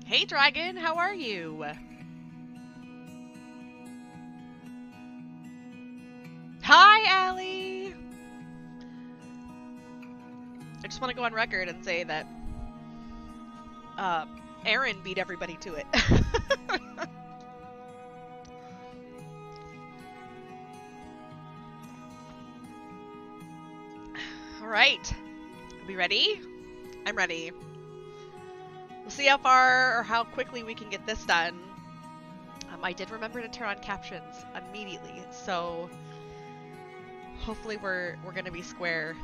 Hey Dragon, how are you? Hi Allie! I just want to go on record and say that Aaron beat everybody to it. Alright. Are we ready? I'm ready. We'll see how far or how quickly we can get this done. I did remember to turn on captions immediately, so hopefully we're gonna be square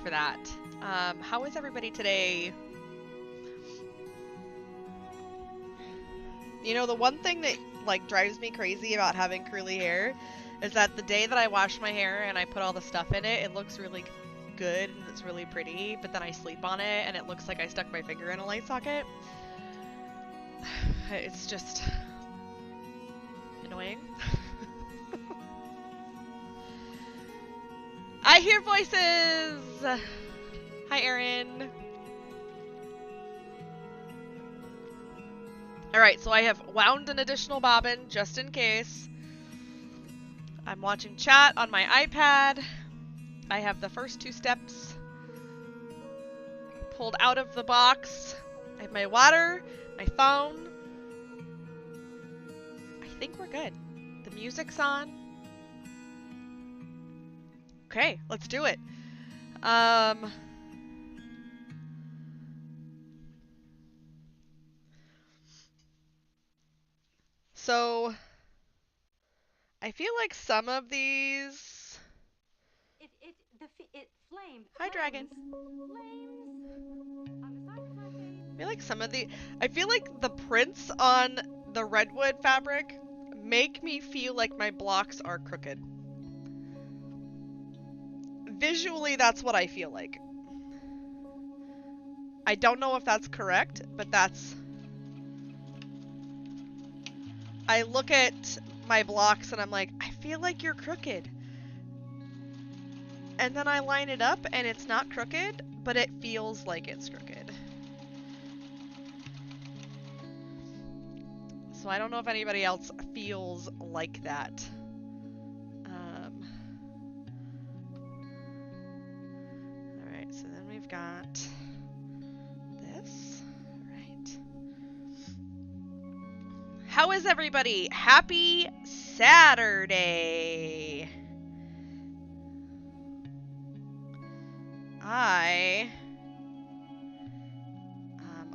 for that. How is everybody today? You know, the one thing that like drives me crazy about having curly hair is that the day that I wash my hair and I put all the stuff in it, it looks really good and it's really pretty, but then I sleep on it and it looks like I stuck my finger in a light socket. It's just annoying. I hear voices! Hi, Erin. Alright, so I have wound an additional bobbin just in case. I'm watching chat on my iPad. I have the first two steps pulled out of the box. I have my water, my phone. I think we're good. The music's on. Okay, let's do it. So I feel like some of these. It flamed. Hi, Dragon. I feel like some of the. I feel like the prints on the Redwood fabric make me feel like my blocks are crooked. Visually, that's what I feel like. I don't know if that's correct, but that's. I look at my blocks and I'm like, I feel like you're crooked. And then I line it up and it's not crooked, but it feels like it's crooked. So I don't know if anybody else feels like that. Alright, so then we've got this. Right. How is everybody? Happy Saturday!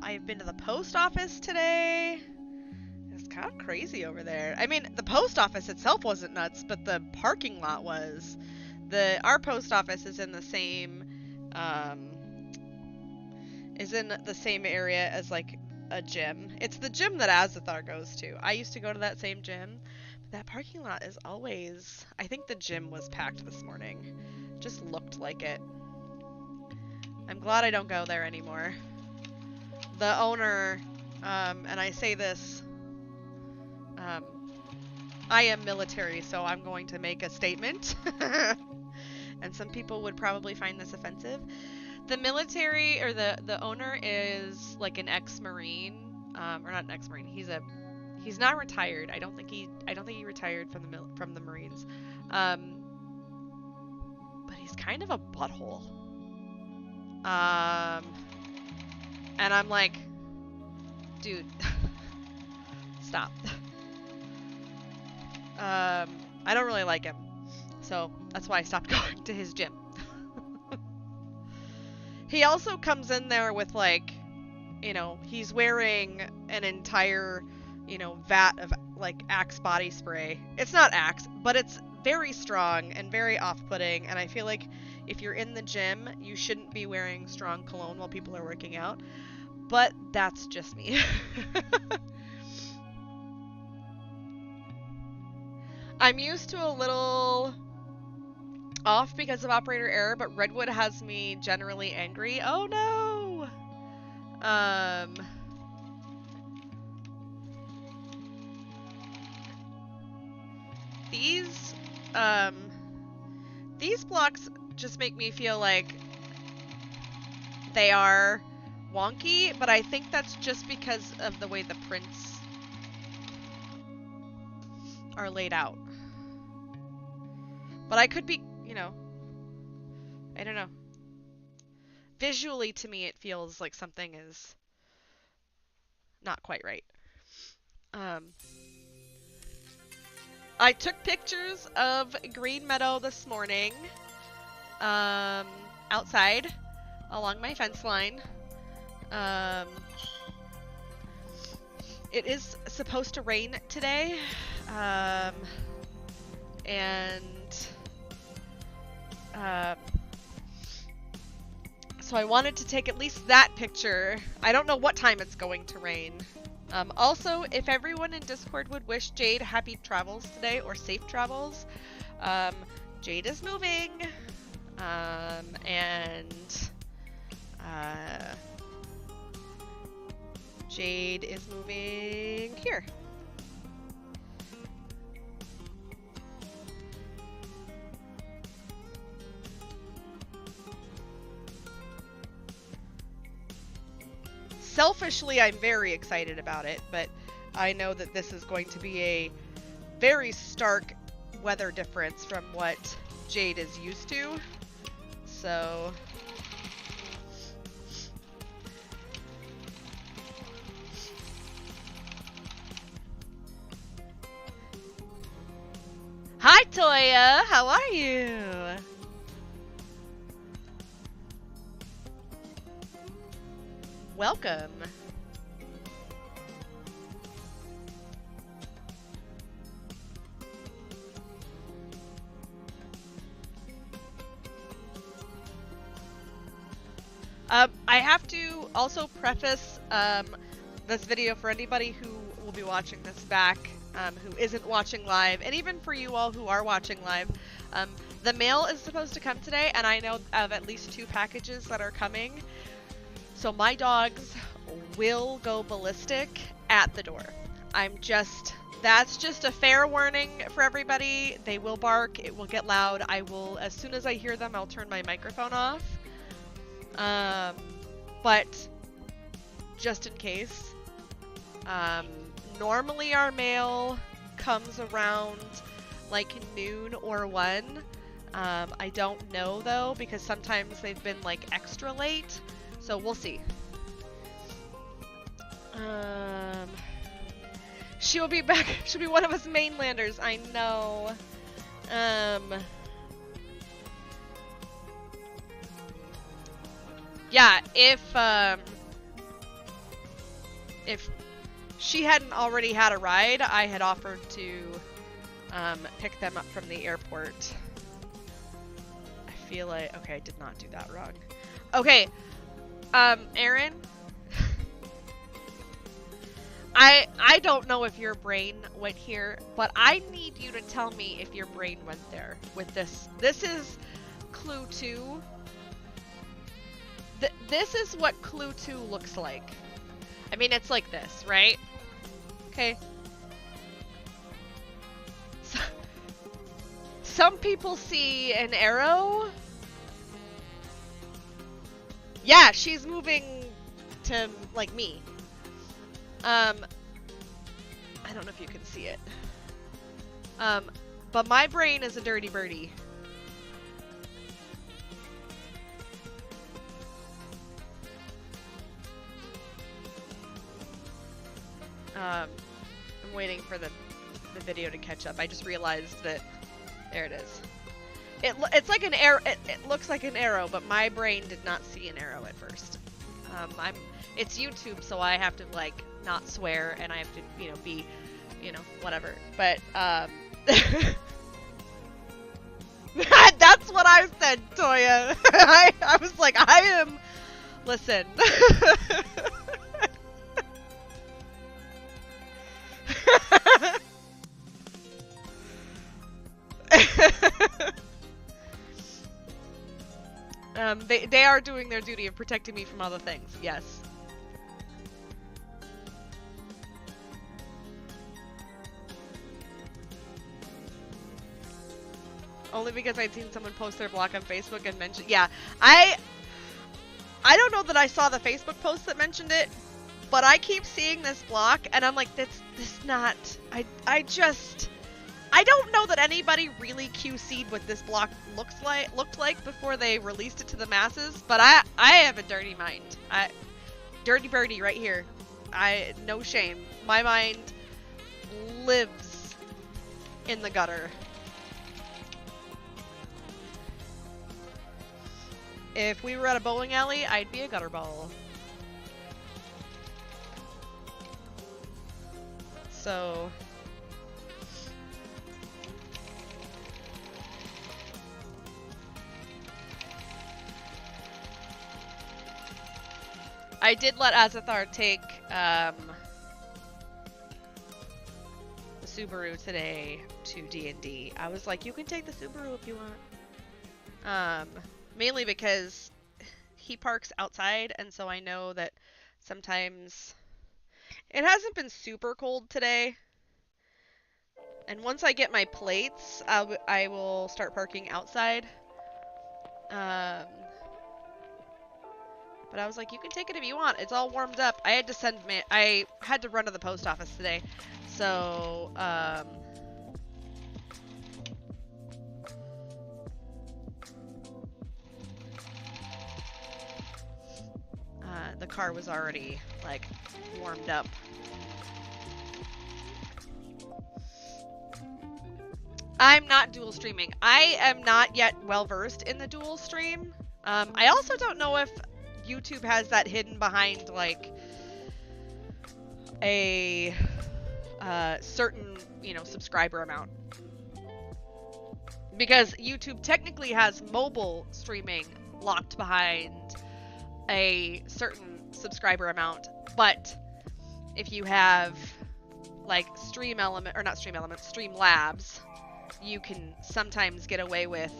I've been to the post office today. It's kind of crazy over there. I mean, the post office itself wasn't nuts, but the parking lot was. Our post office is in the same area as like a gym. It's the gym that Azithar goes to. I used to go to that same gym. But that parking lot is always. I think the gym was packed this morning. Just looked like it. I'm glad I don't go there anymore. The owner, and I say this, I am military, so I'm going to make a statement. And some people would probably find this offensive. The military, or the owner is like an ex-Marine, or not an ex-Marine. He's not retired. I don't think he retired from the Marines. But he's kind of a butthole. And I'm like, dude, stop. I don't really like him. So that's why I stopped going to his gym. He also comes in there with like, you know, he's wearing an entire, you know, vat of like Axe body spray. It's not Axe, but it's very strong and very off-putting, and I feel like if you're in the gym, you shouldn't be wearing strong cologne while people are working out. But that's just me. I'm used to a little off because of operator error, but Redwood has me generally angry. Oh no! These blocks just make me feel like they are wonky, but I think that's just because of the way the prints are laid out. But I could be, you know, I don't know. Visually, to me, it feels like something is not quite right. I took pictures of Green Meadow this morning, outside, along my fence line. It is supposed to rain today, so I wanted to take at least that picture. I don't know what time it's going to rain. Also, if everyone in Discord would wish Jade happy travels today, or safe travels, Jade is moving, Jade is moving here. Selfishly, I'm very excited about it, but I know that this is going to be a very stark weather difference from what Jade is used to. So hi Toya, how are you? Welcome. I have to also preface this video for anybody who will be watching this back, who isn't watching live, and even for you all who are watching live. The mail is supposed to come today, and I know of at least 2 packages that are coming. So my dogs will go ballistic at the door. That's just a fair warning for everybody. They will bark, it will get loud. I will, as soon as I hear them, I'll turn my microphone off. But just in case, normally our mail comes around like noon or 1. I don't know though, because sometimes they've been like extra late. So we'll see. She'll be back. She'll be one of us mainlanders. I know. Yeah, if she hadn't already had a ride, I had offered to pick them up from the airport. I feel like, okay, I did not do that wrong. Okay. Aaron, I don't know if your brain went here, but I need you to tell me if your brain went there with this. This is clue 2. This is what clue 2 looks like. I mean, it's like this, right? Okay. So, some people see an arrow. Yeah, she's moving to, like, me. I don't know if you can see it. But my brain is a dirty birdie. I'm waiting for the video to catch up. I just realized that, there it is. It's like an arrow. It looks like an arrow, but my brain did not see an arrow at first. It's YouTube, so I have to like not swear, and I have to, be, whatever. But that's what I said, Toya. I was like, I am. Listen. They are doing their duty of protecting me from other things, yes. Only because I'd seen someone post their block on Facebook and mention, yeah, I don't know that I saw the Facebook post that mentioned it, but I keep seeing this block, and I'm like, that's not. I don't know that anybody really QC'd what this block looked like before they released it to the masses. But I have a dirty mind. Dirty birdie right here. No shame. My mind lives in the gutter. If we were at a bowling alley, I'd be a gutter ball. So I did let Azathar take the Subaru today to D&D. I was like, you can take the Subaru if you want. Mainly because he parks outside, and so I know that sometimes it hasn't been super cold today. And once I get my plates, I will start parking outside. But I was like, you can take it if you want. It's all warmed up. I had to run to the post office today. So, the car was already, like, warmed up. I'm not dual streaming. I am not yet well versed in the dual stream. I also don't know if YouTube has that hidden behind, like, a certain, subscriber amount. Because YouTube technically has mobile streaming locked behind a certain subscriber amount, but if you have, like, Streamlabs, you can sometimes get away with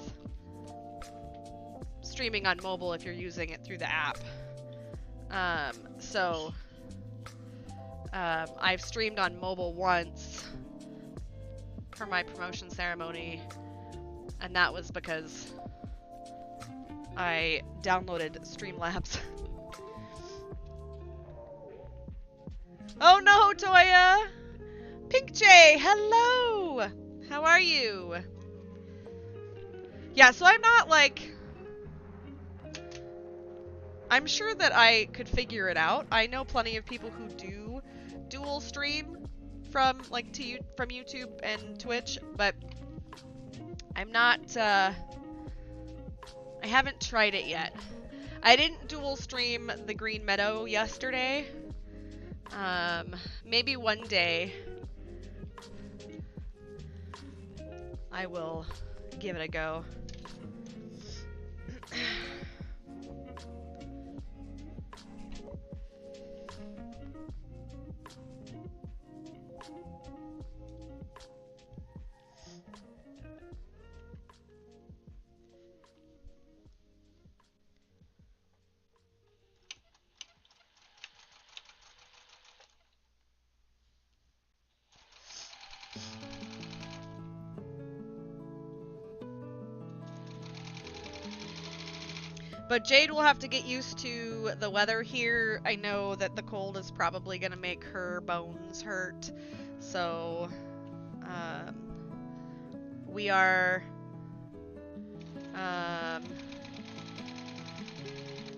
streaming on mobile if you're using it through the app. I've streamed on mobile once for my promotion ceremony, and that was because I downloaded Streamlabs. Oh no, Toya! Pink J, hello! How are you? Yeah, so I'm not, like... I'm sure that I could figure it out. I know plenty of people who do dual stream from YouTube and Twitch, but I'm not, I haven't tried it yet. I didn't dual stream the Green Meadow yesterday. Maybe one day I will give it a go. But Jade will have to get used to the weather here. I know that the cold is probably going to make her bones hurt. So, we are,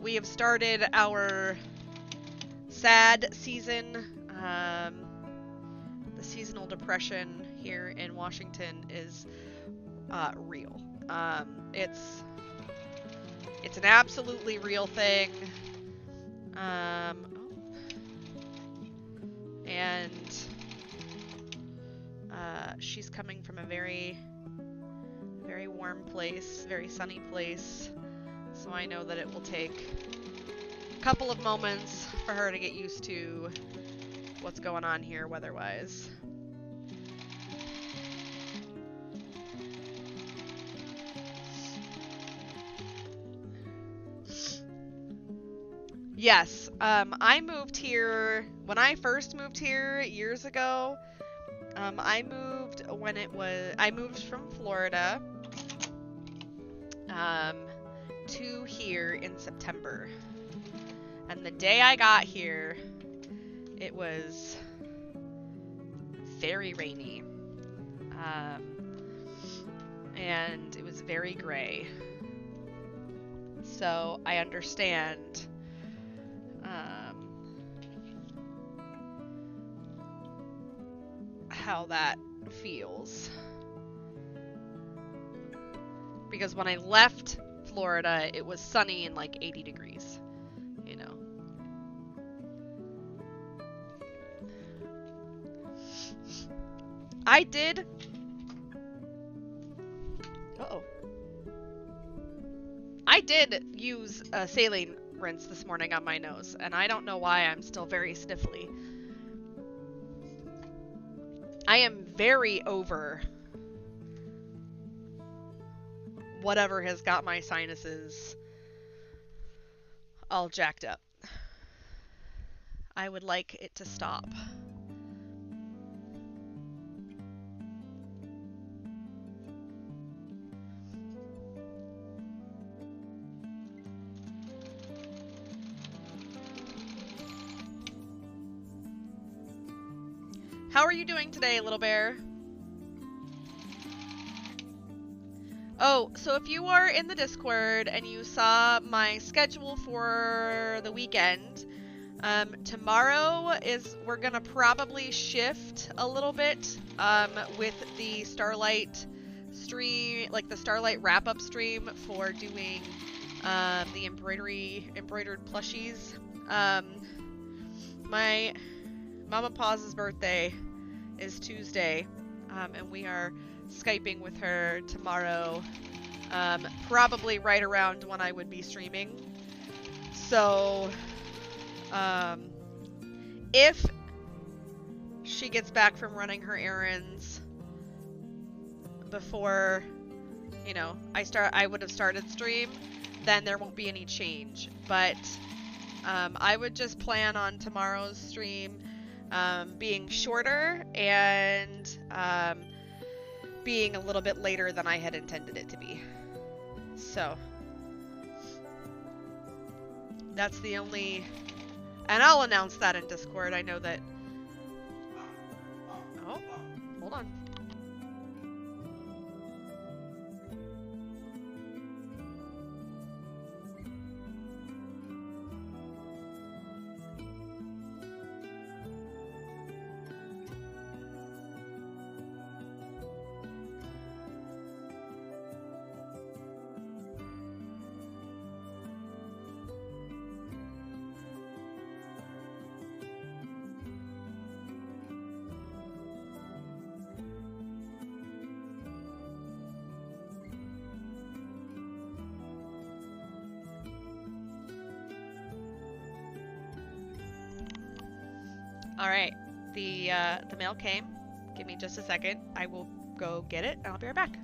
we have started our sad season. The seasonal depression here in Washington is real. It's an absolutely real thing. And she's coming from a very, very warm place, very sunny place. So I know that it will take a couple of moments for her to get used to what's going on here weather-wise. Yes, I moved here, when I first moved here years ago, I moved from Florida, to here in September. And the day I got here, it was very rainy. And it was very gray. So I understand how that feels. Because when I left Florida, it was sunny and like 80 degrees, you know. I did... Uh-oh. I did use a saline rinse this morning on my nose, and I don't know why I'm still very sniffly. I am very over whatever has got my sinuses all jacked up. I would like it to stop. How are you doing today, little bear? Oh, so if you are in the Discord and you saw my schedule for the weekend, tomorrow we're gonna probably shift a little bit with the Starlight stream, like the Starlight wrap-up stream for doing the embroidered plushies. My Mama Paus's birthday is Tuesday, and we are Skyping with her tomorrow, probably right around when I would be streaming. So, if she gets back from running her errands before, you know, I would have started stream, then there won't be any change. But, I would just plan on tomorrow's stream being shorter and being a little bit later than I had intended it to be. So that's the only, and I'll announce that in Discord. I know that. Oh, hold on. All right, the mail came. Give me just a second. I will go get it, and I'll be right back.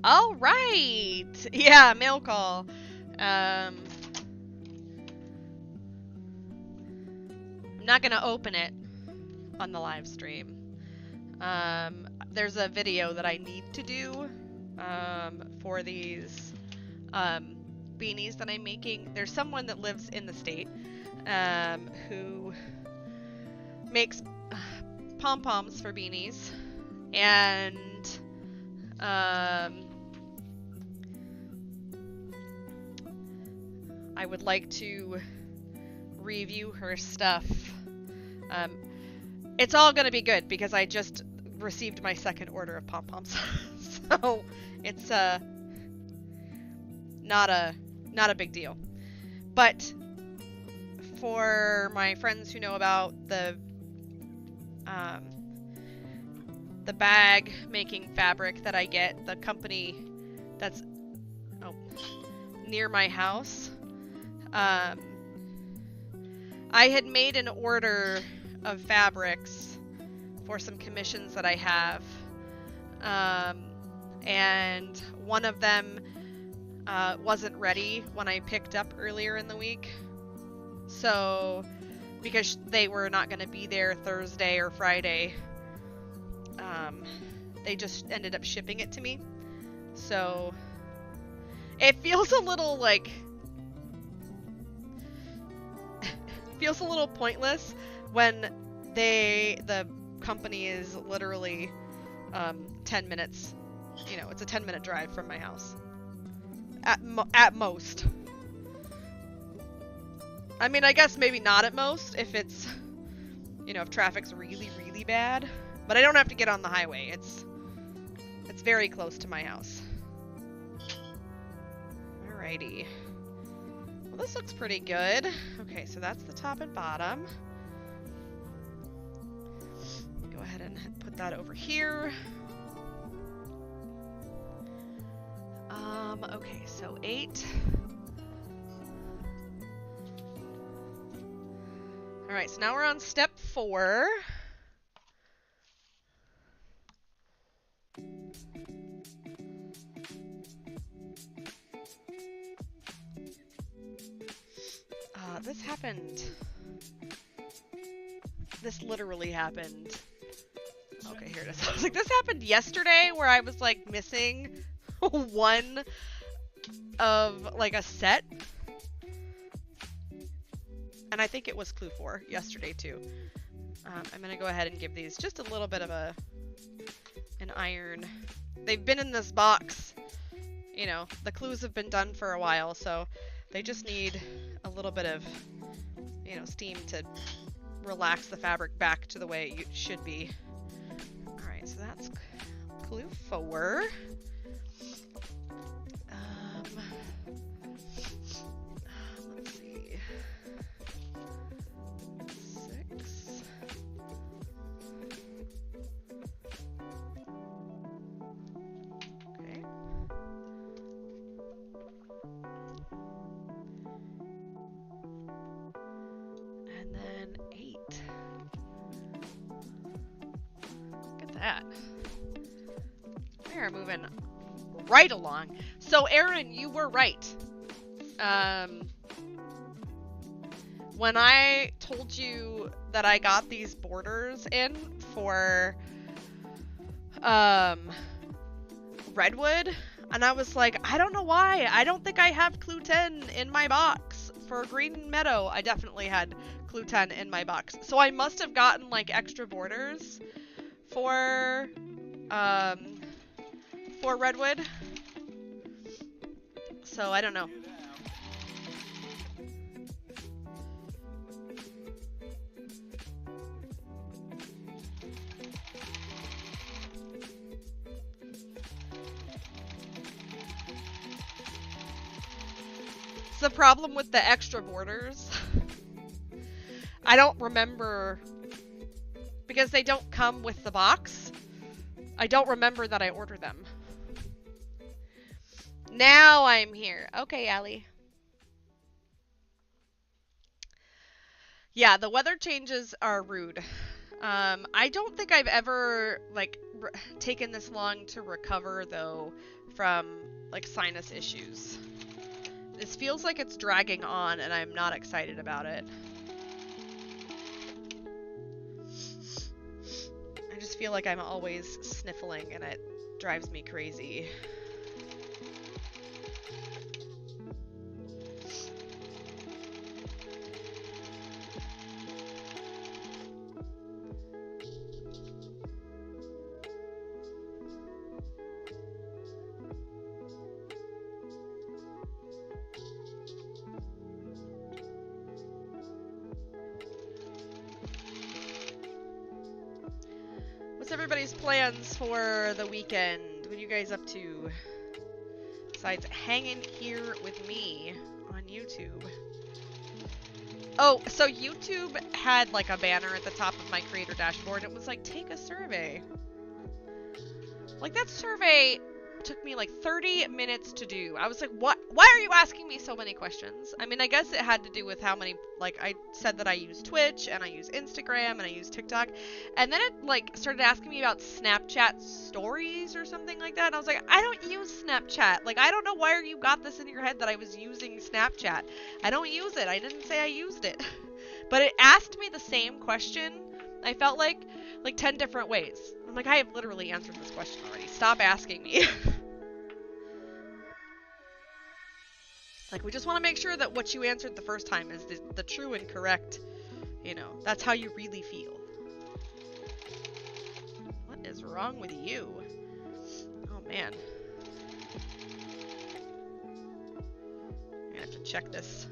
All right. Yeah, mail call. I'm not gonna open it on the live stream. There's a video that I need to do for these beanies that I'm making. There's someone that lives in the state who makes pom-poms for beanies, and I would like to review her stuff Um, it's all gonna be good because I just received my second order of pom-poms. So it's not a big deal. But for my friends who know about the bag making fabric that I get, the company that's near my house, I had made an order of fabrics for some commissions that I have, and one of them wasn't ready when I picked up earlier in the week. So, because they were not going to be there Thursday or Friday, they just ended up shipping it to me. So, it feels a little like... feels a little pointless when the company is literally 10 minutes. You know, it's a 10-minute drive from my house. At most. I mean, I guess maybe not at most if it's, you know, if traffic's really, really bad. But I don't have to get on the highway. It's very close to my house. Alrighty. Well, this looks pretty good. Okay, so that's the top and bottom. Go ahead and put that over here. Okay, so 8. Alright, so now we're on step 4. This happened. This literally happened. Okay, here it is. I was like, this happened yesterday where I was like missing one of like a set. And I think it was clue 4 yesterday too. I'm gonna go ahead and give these just a little bit of an iron. They've been in this box. You know, the clues have been done for a while, so they just need a little bit of, you know, steam to relax the fabric back to the way it should be. Alright, so that's clue 4. Let's see. 6. Okay. And then 8. Look at that. We are moving right along. So, Aaron, you were right. When I told you that I got these borders in for Redwood, and I was like, I don't know why. I don't think I have clue 10 in my box. For Green Meadow, I definitely had clue 10 in my box. So I must have gotten like extra borders for Redwood. So I don't know. The problem with the extra borders, I don't remember, because they don't come with the box, I don't remember that I ordered them. Now I'm here. Okay, Allie. Yeah, the weather changes are rude. I don't think I've ever, like, taken this long to recover, though, from, like, sinus issues. This feels like it's dragging on, and I'm not excited about it. I just feel like I'm always sniffling, and it drives me crazy. what's everybody's plans for the weekend? What are you guys up to? Besides hanging here with me on YouTube. Oh, so YouTube had like a banner at the top of my creator dashboard. It was like, take a survey. Like, that survey took me like 30 minutes to do. I was like, what? Why are you asking me so many questions? I mean, I guess it had to do with how many, like, I said that I use Twitch, and I use Instagram, and I use TikTok, and then it, like, started asking me about Snapchat stories or something like that, and I was like, I don't use Snapchat. Like, I don't know why you got this in your head that I was using Snapchat. I don't use it. I didn't say I used it. But it asked me the same question, I felt like 10 different ways. I'm like, I have literally answered this question already. Stop asking me. Like, we just want to make sure that what you answered the first time is the true and correct, you know, that's how you really feel. What is wrong with you? Oh, man. I'm gonna have to check this.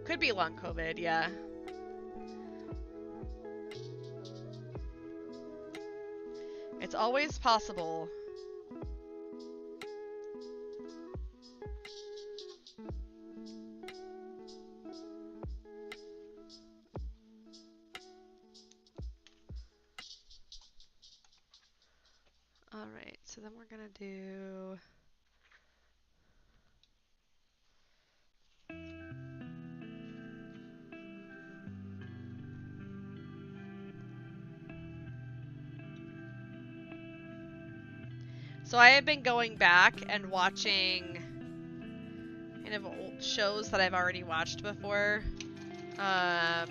Could be long COVID, yeah. It's always possible. Alright, so then we're gonna do... So I have been going back and watching kind of old shows that I've already watched before. I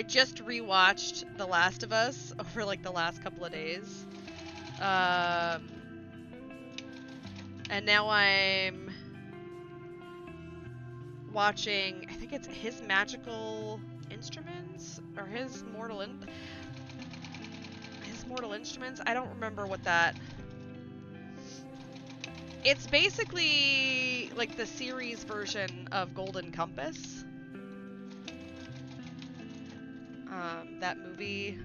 just rewatched The Last of Us over like the last couple of days. And now I'm watching, I think it's His Magical Instruments or His Mortal Instruments. I don't remember what that. It's basically like the series version of Golden Compass. That movie.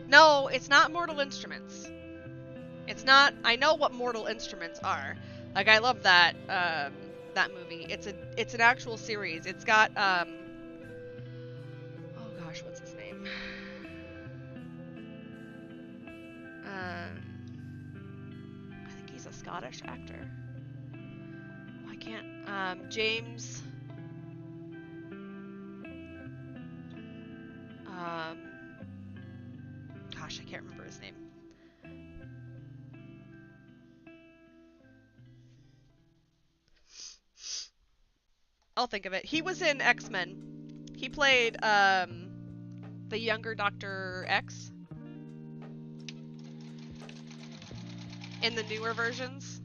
No, it's not Mortal Instruments. It's not. I know what Mortal Instruments are. Like, I love that that movie. It's an actual series. It's got oh gosh, what's his name? I think he's a Scottish actor. I can't. James. Gosh, I can't remember his name. I'll think of it. He was in X-Men. He played the younger Dr. X in the newer versions.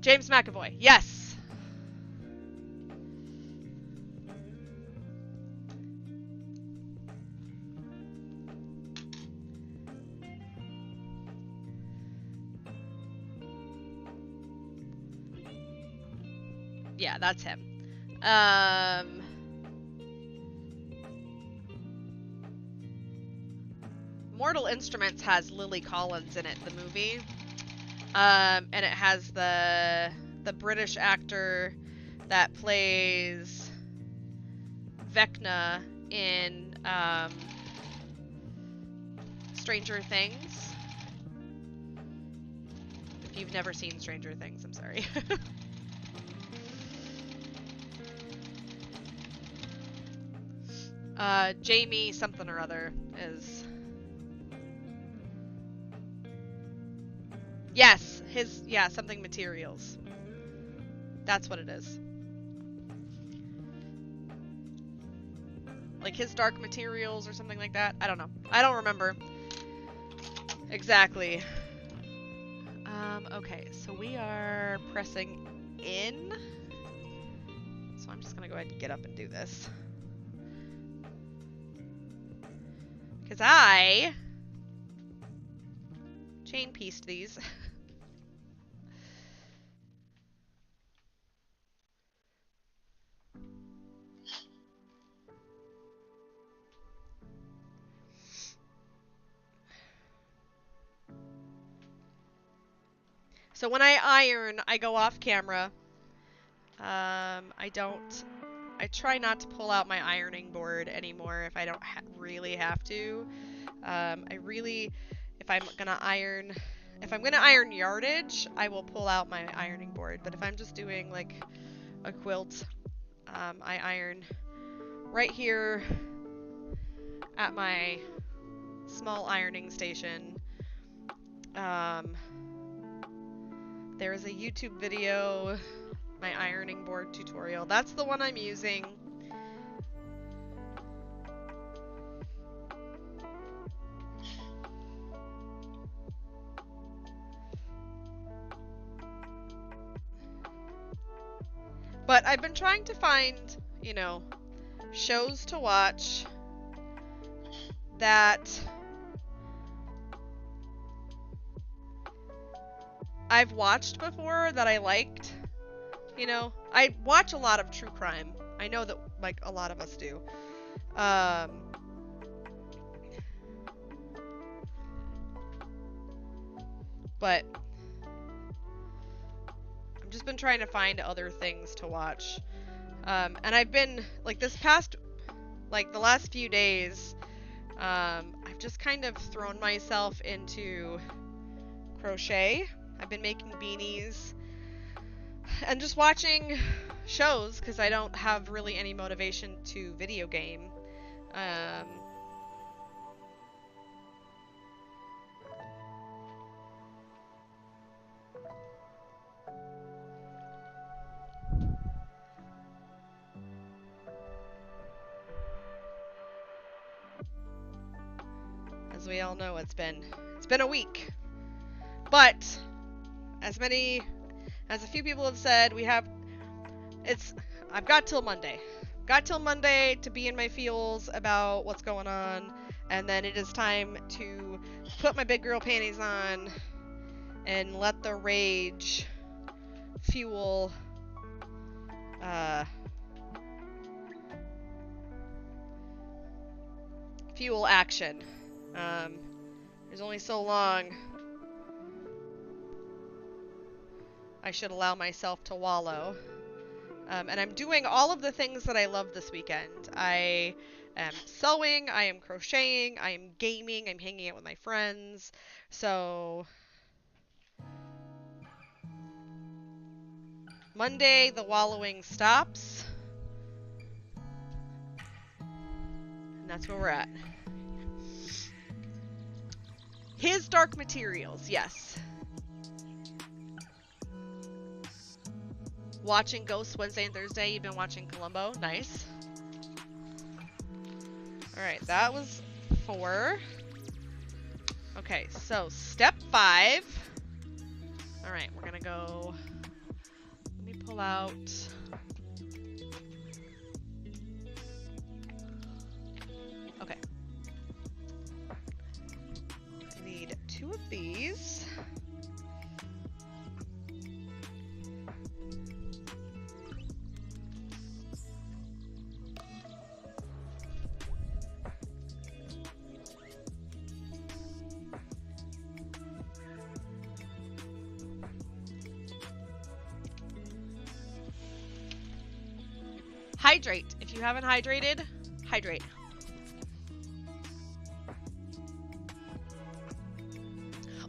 James McAvoy, yes. Yeah, that's him. Mortal Instruments has Lily Collins in it, the movie. And it has the British actor that plays Vecna in Stranger Things. If you've never seen Stranger Things, I'm sorry. Jamie something or other is... Yes, something materials. That's what it is. Like his Dark Materials or something like that. I don't know. I don't remember. Exactly. Okay, so we are pressing in. So I'm just gonna go ahead and get up and do this. Because I chain pieced these. So when I iron, I go off camera. I try not to pull out my ironing board anymore if I don't really have to. If I'm gonna iron yardage, I will pull out my ironing board. But if I'm just doing like a quilt, I iron right here at my small ironing station. There is a YouTube video, my ironing board tutorial. That's the one I'm using. But I've been trying to find, you know, shows to watch that I've watched before that I liked. You know, I watch a lot of true crime. I know that, like, a lot of us do. But I've just been trying to find other things to watch. And I've been, like, the last few days, I've just kind of thrown myself into crochet. I've been making beanies and just watching shows because I don't have really any motivation to video game. As we all know, it's been a week. But as a few people have said, I've got till Monday. Got till Monday to be in my feels about what's going on, and then it is time to put my big girl panties on and let the rage fuel action. There's only so long I should allow myself to wallow. And I'm doing all of the things that I love this weekend. I am sewing, I am crocheting, I am gaming, I'm hanging out with my friends. So Monday, the wallowing stops. And that's where we're at. His Dark Materials, yes. Watching Ghosts Wednesday and Thursday. You've been watching Columbo. Nice. Alright, that was 4. Okay, so step 5. Alright, we're gonna go... Let me pull out... Okay. I need 2 of these. Hydrate. If you haven't hydrated, hydrate.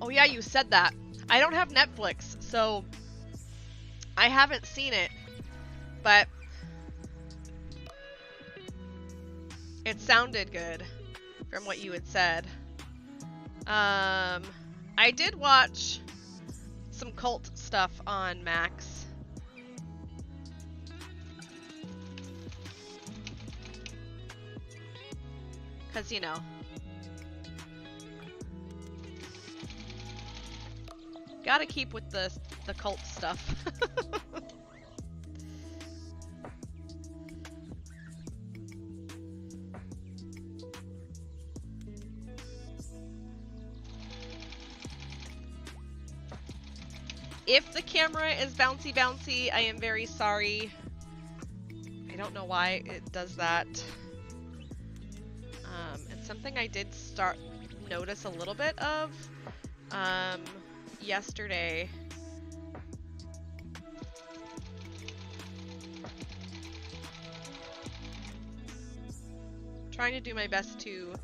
Oh yeah, you said that. I don't have Netflix, so I haven't seen it, but it sounded good from what you had said. I did watch some cult stuff on Max. Cause you know. Gotta keep with the cult stuff. If the camera is bouncy, I am very sorry. I don't know why it does that. It's something I did notice a little bit of yesterday. Trying to do my best to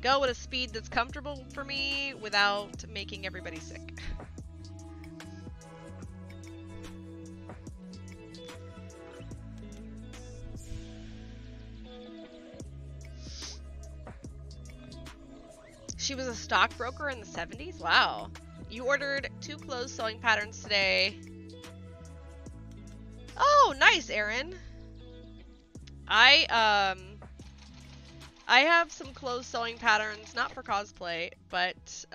go at a speed that's comfortable for me without making everybody sick. She was a stockbroker in the 70s? Wow. You ordered 2 clothes sewing patterns today. Oh, nice, Erin. I have some clothes sewing patterns, not for cosplay, but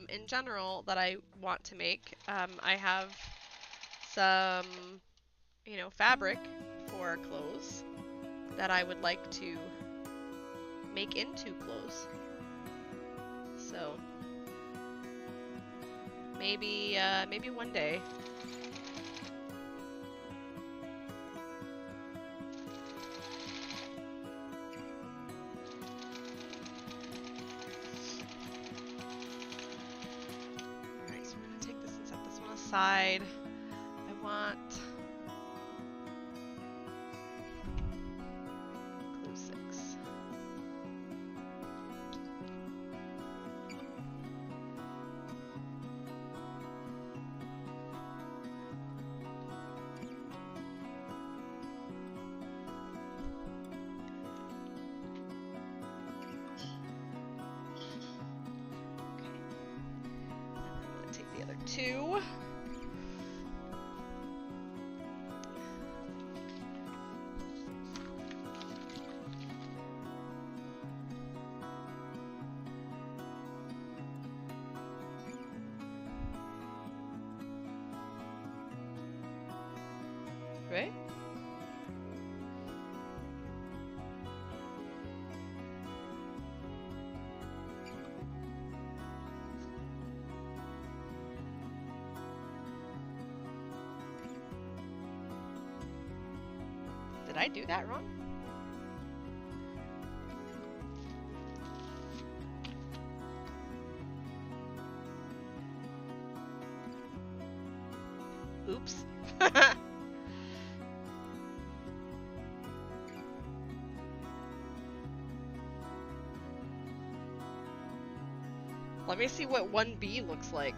in general that I want to make. I have some, you know, fabric for clothes that I would like to make into clothes. So maybe one day. Alright, so we're gonna take this and set this one aside. I want glue 6. The other 2. Right? Did I do that wrong? Oops. Let me see what 1B looks like.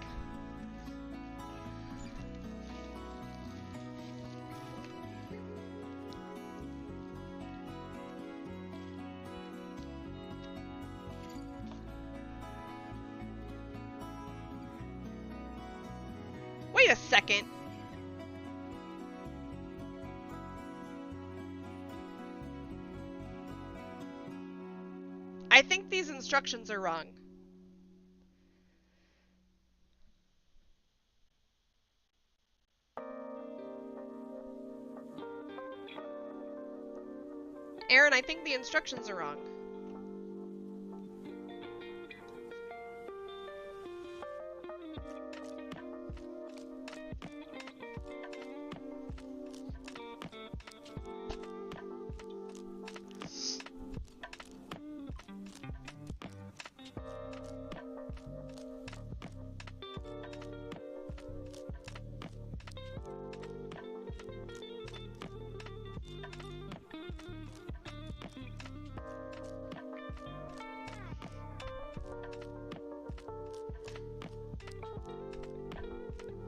Wait a second. I think these instructions are wrong. Erin, I think the instructions are wrong.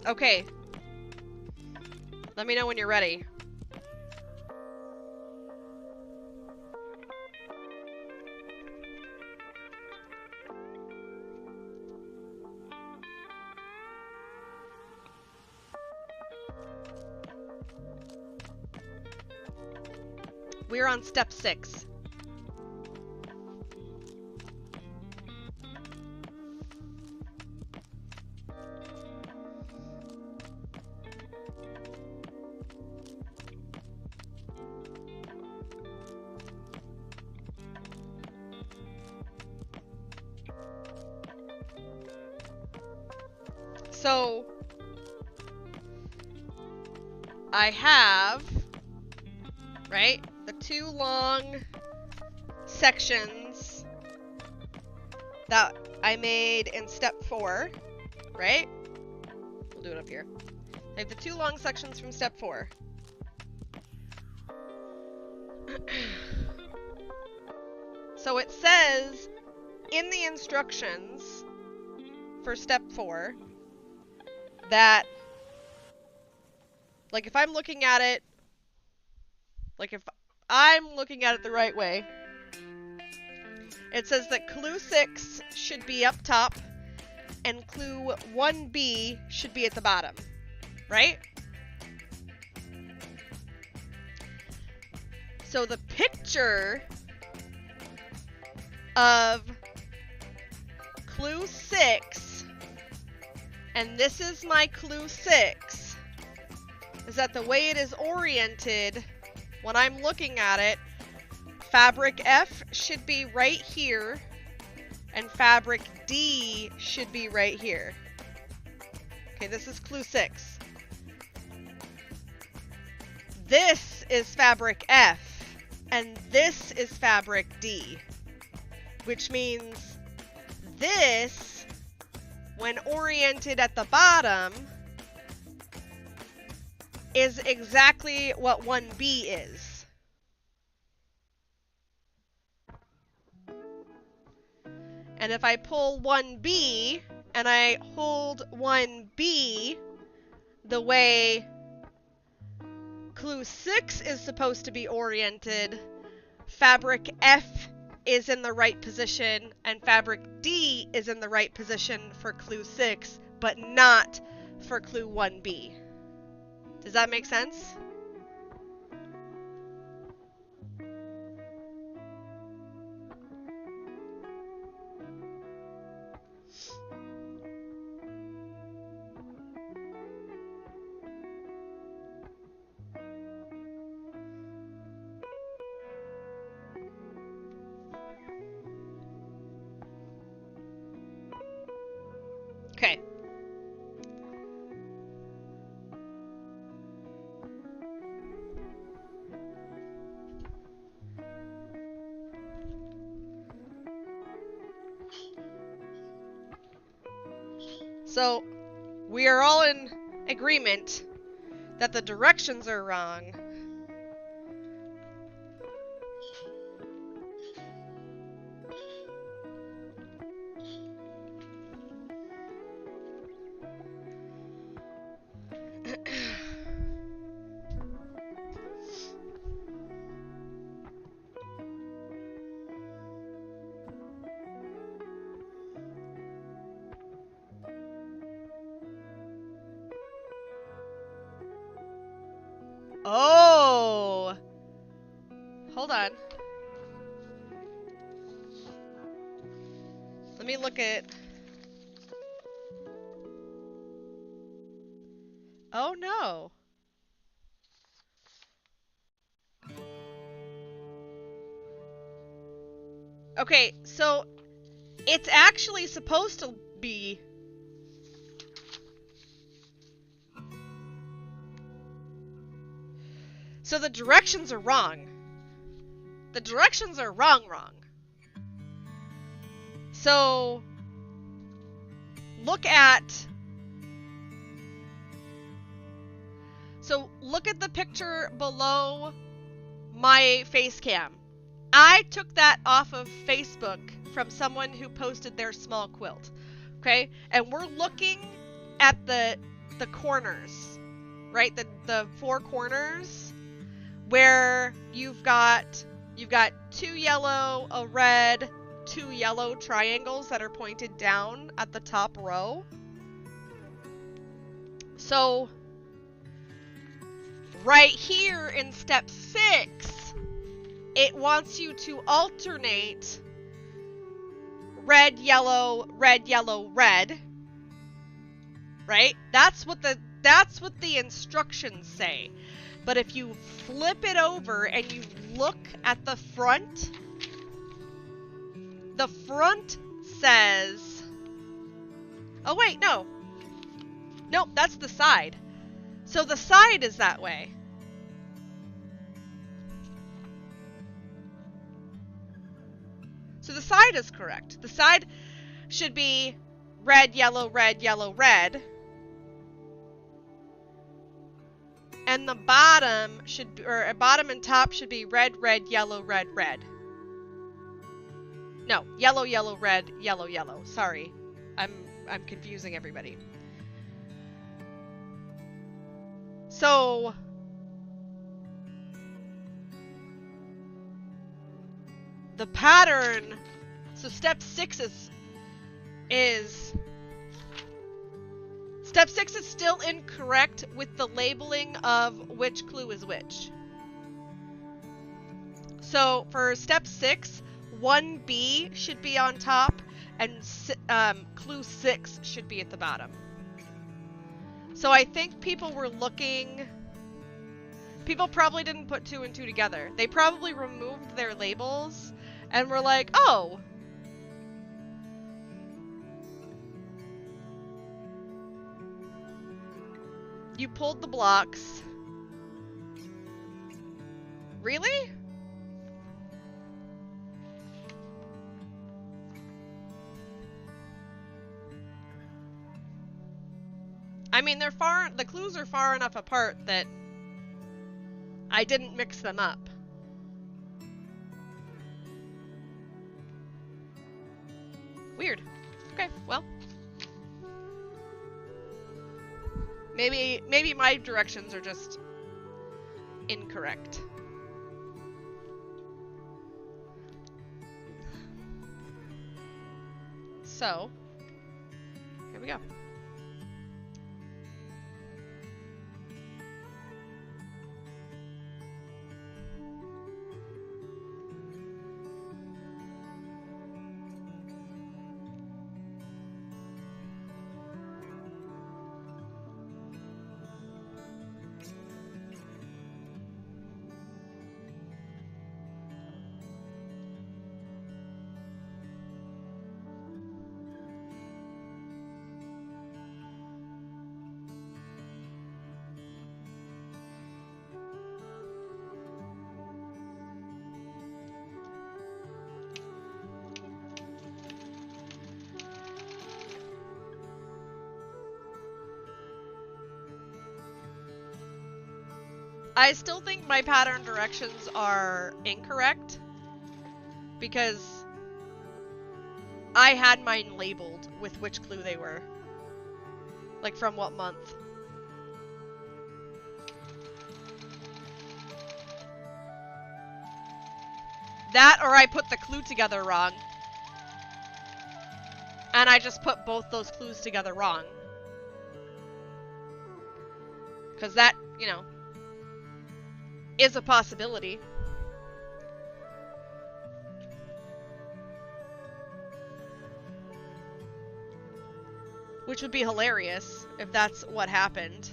Okay. Let me know when you're ready. We're on step 6. So, I have, right, the 2 long sections that I made in step 4, right? We'll do it up here. I have the 2 long sections from step 4. So it says in the instructions for step 4 that, like, if I'm looking at it, like, if I'm looking at it the right way, it says that clue 6 should be up top and clue 1B should be at the bottom, right? So the picture of clue 6, and this is my clue 6, is that the way it is oriented when I'm looking at it, fabric F should be right here and fabric D should be right here. Okay, this is clue 6. This is fabric F and this is fabric D, which means this, when oriented at the bottom, is exactly what 1B is. And if I pull 1B and I hold 1B the way clue 6 is supposed to be oriented, fabric F is in the right position and fabric D is in the right position for clue 6, but not for clue 1B. Does that make sense? Okay. So, we are all in agreement that the directions are wrong. Oh! Hold on. Let me look at... Oh no! Okay, so it's actually supposed to be... So the directions are wrong. The directions are wrong. So look at the picture below my face cam. I took that off of Facebook from someone who posted their small quilt. Okay? And we're looking at the the corners, right? The four corners where you've got 2 yellow, a red, 2 yellow triangles that are pointed down at the top row. So right here in step 6, it wants you to alternate red, yellow, red, yellow, red. Right? That's what the instructions say. But if you flip it over and you look at the front says, oh wait, no. Nope, that's the side. So the side is that way. So the side is correct. The side should be red, yellow, red, yellow, red. And the bottom should be, or bottom and top should be red, red, yellow, red, red. No, yellow, yellow, red, yellow, yellow. Sorry. I'm confusing everybody. So the pattern, so step 6 is step 6 is still incorrect with the labeling of which clue is which. So for step 6, 1B should be on top and clue 6 should be at the bottom. So I think people probably didn't put 2 and 2 together. They probably removed their labels and were like, oh, you pulled the blocks. Really? I mean, the clues are far enough apart that I didn't mix them up. Weird. Okay, well. Maybe my directions are just incorrect. So, here we go. I still think my pattern directions are incorrect because I had mine labeled with which clue they were. Like from what month. That or I put the clue together wrong. And I just put both those clues together wrong. Because that, you know, is a possibility. Which would be hilarious if that's what happened.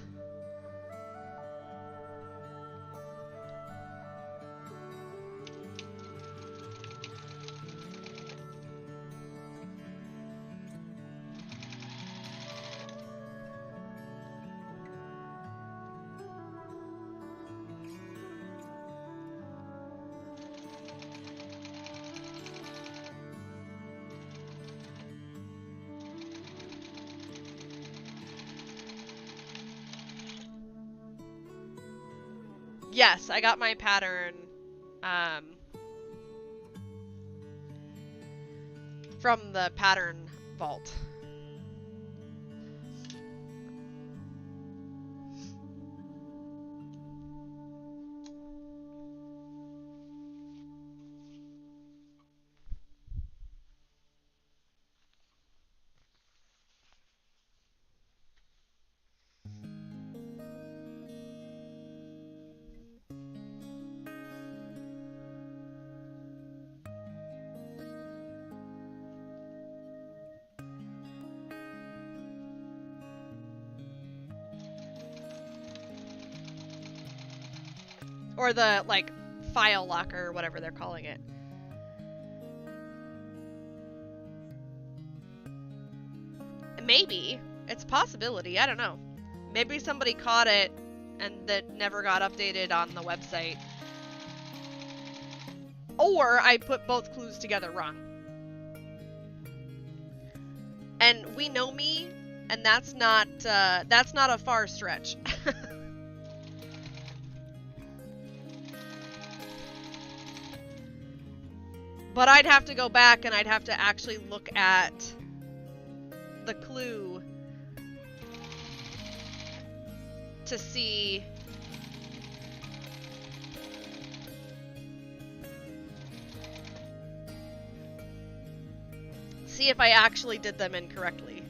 Yes, I got my pattern from the pattern vault. Or the, like, file locker or whatever they're calling it. Maybe. It's a possibility. I don't know. Maybe somebody caught it and that never got updated on the website. Or I put both clues together wrong. And we know me, and that's not a far stretch. But I'd have to go back and I'd have to actually look at the clue to see if I actually did them incorrectly.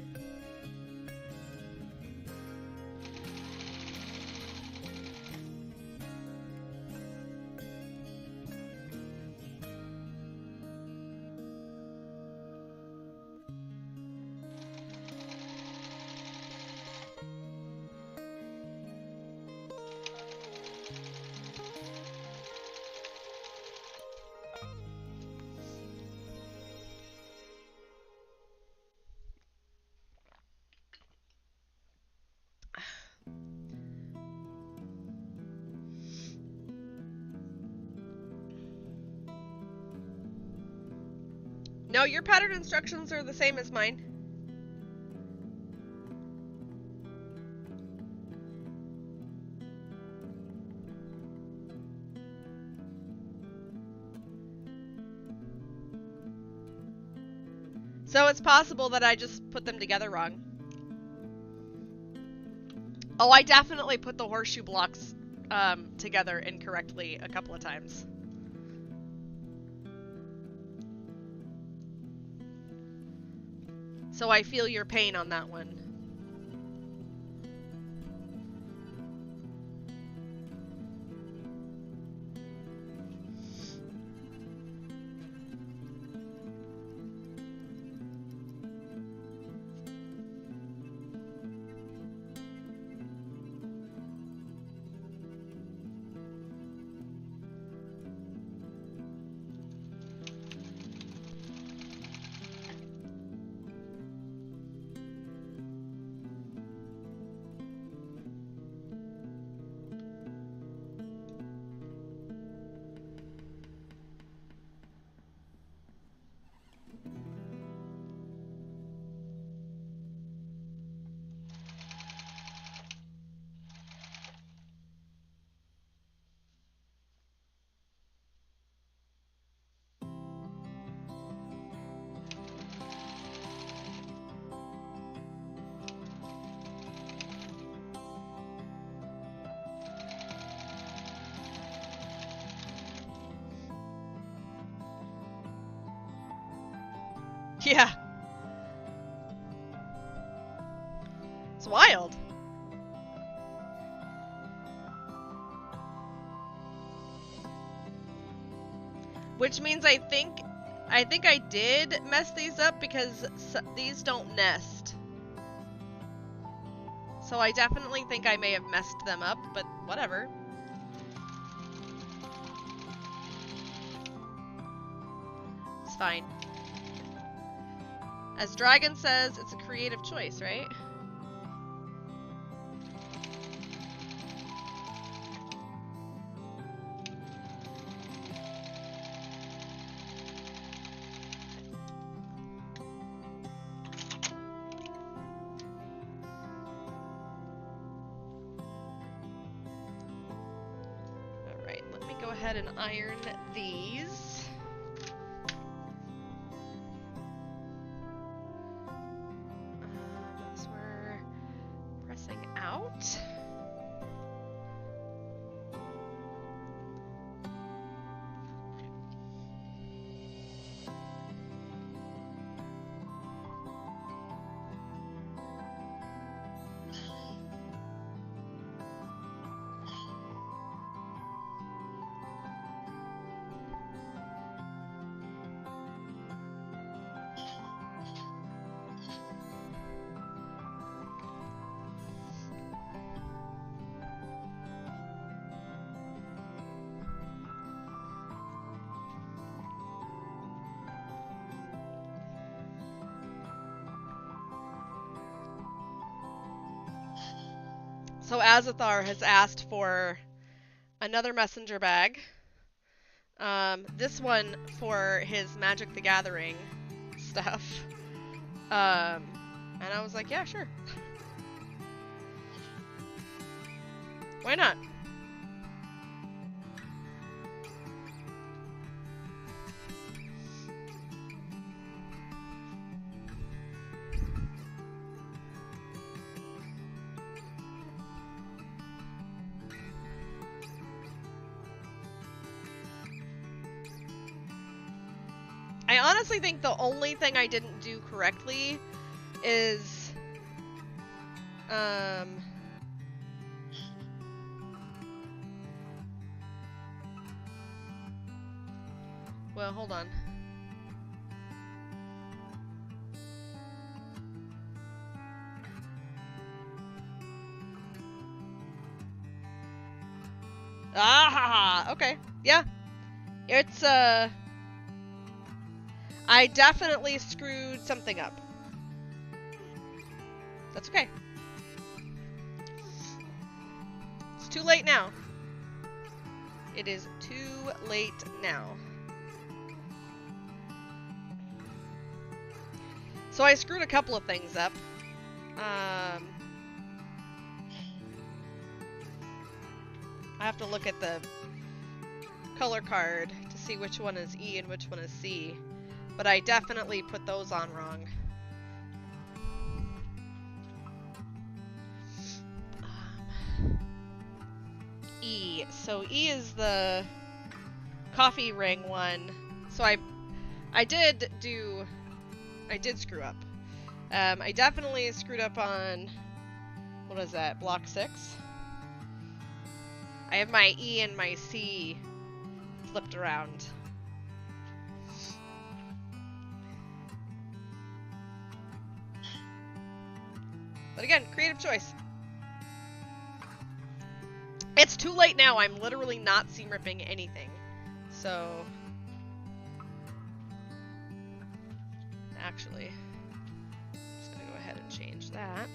No, your pattern instructions are the same as mine. So it's possible that I just put them together wrong. Oh, I definitely put the horseshoe blocks together incorrectly a couple of times. So I feel your pain on that one. Yeah. It's wild. Which means I think I did mess these up because these don't nest. So I definitely think I may have messed them up, but whatever. It's fine. As Dragon says, it's a creative choice, right? Alright, let me go ahead and iron these. So we're pressing out. So Azithar has asked for another messenger bag. This one for his Magic the Gathering stuff. And I was like, yeah, sure. Why not? I honestly think the only thing I didn't do correctly is, well, hold on. Ah, okay. Yeah. It's, I definitely screwed something up. That's okay. It's too late now. It is too late now. So I screwed a couple of things up. I have to look at the color card to see which one is E and which one is C. But I definitely put those on wrong. E. So E is the coffee ring one. So I did screw up. I definitely screwed up on, what is that, block 6? I have my E and my C flipped around. But again, creative choice. It's too late now. I'm literally not seam ripping anything. So, actually, I'm just gonna go ahead and change that.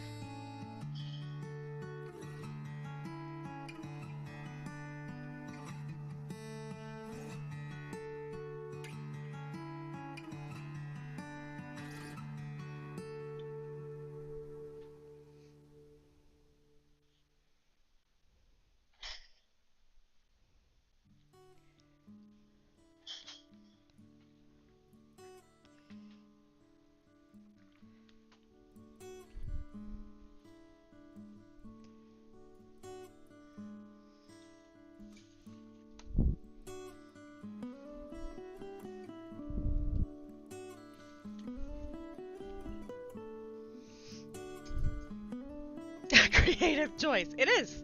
Creative choice. It is.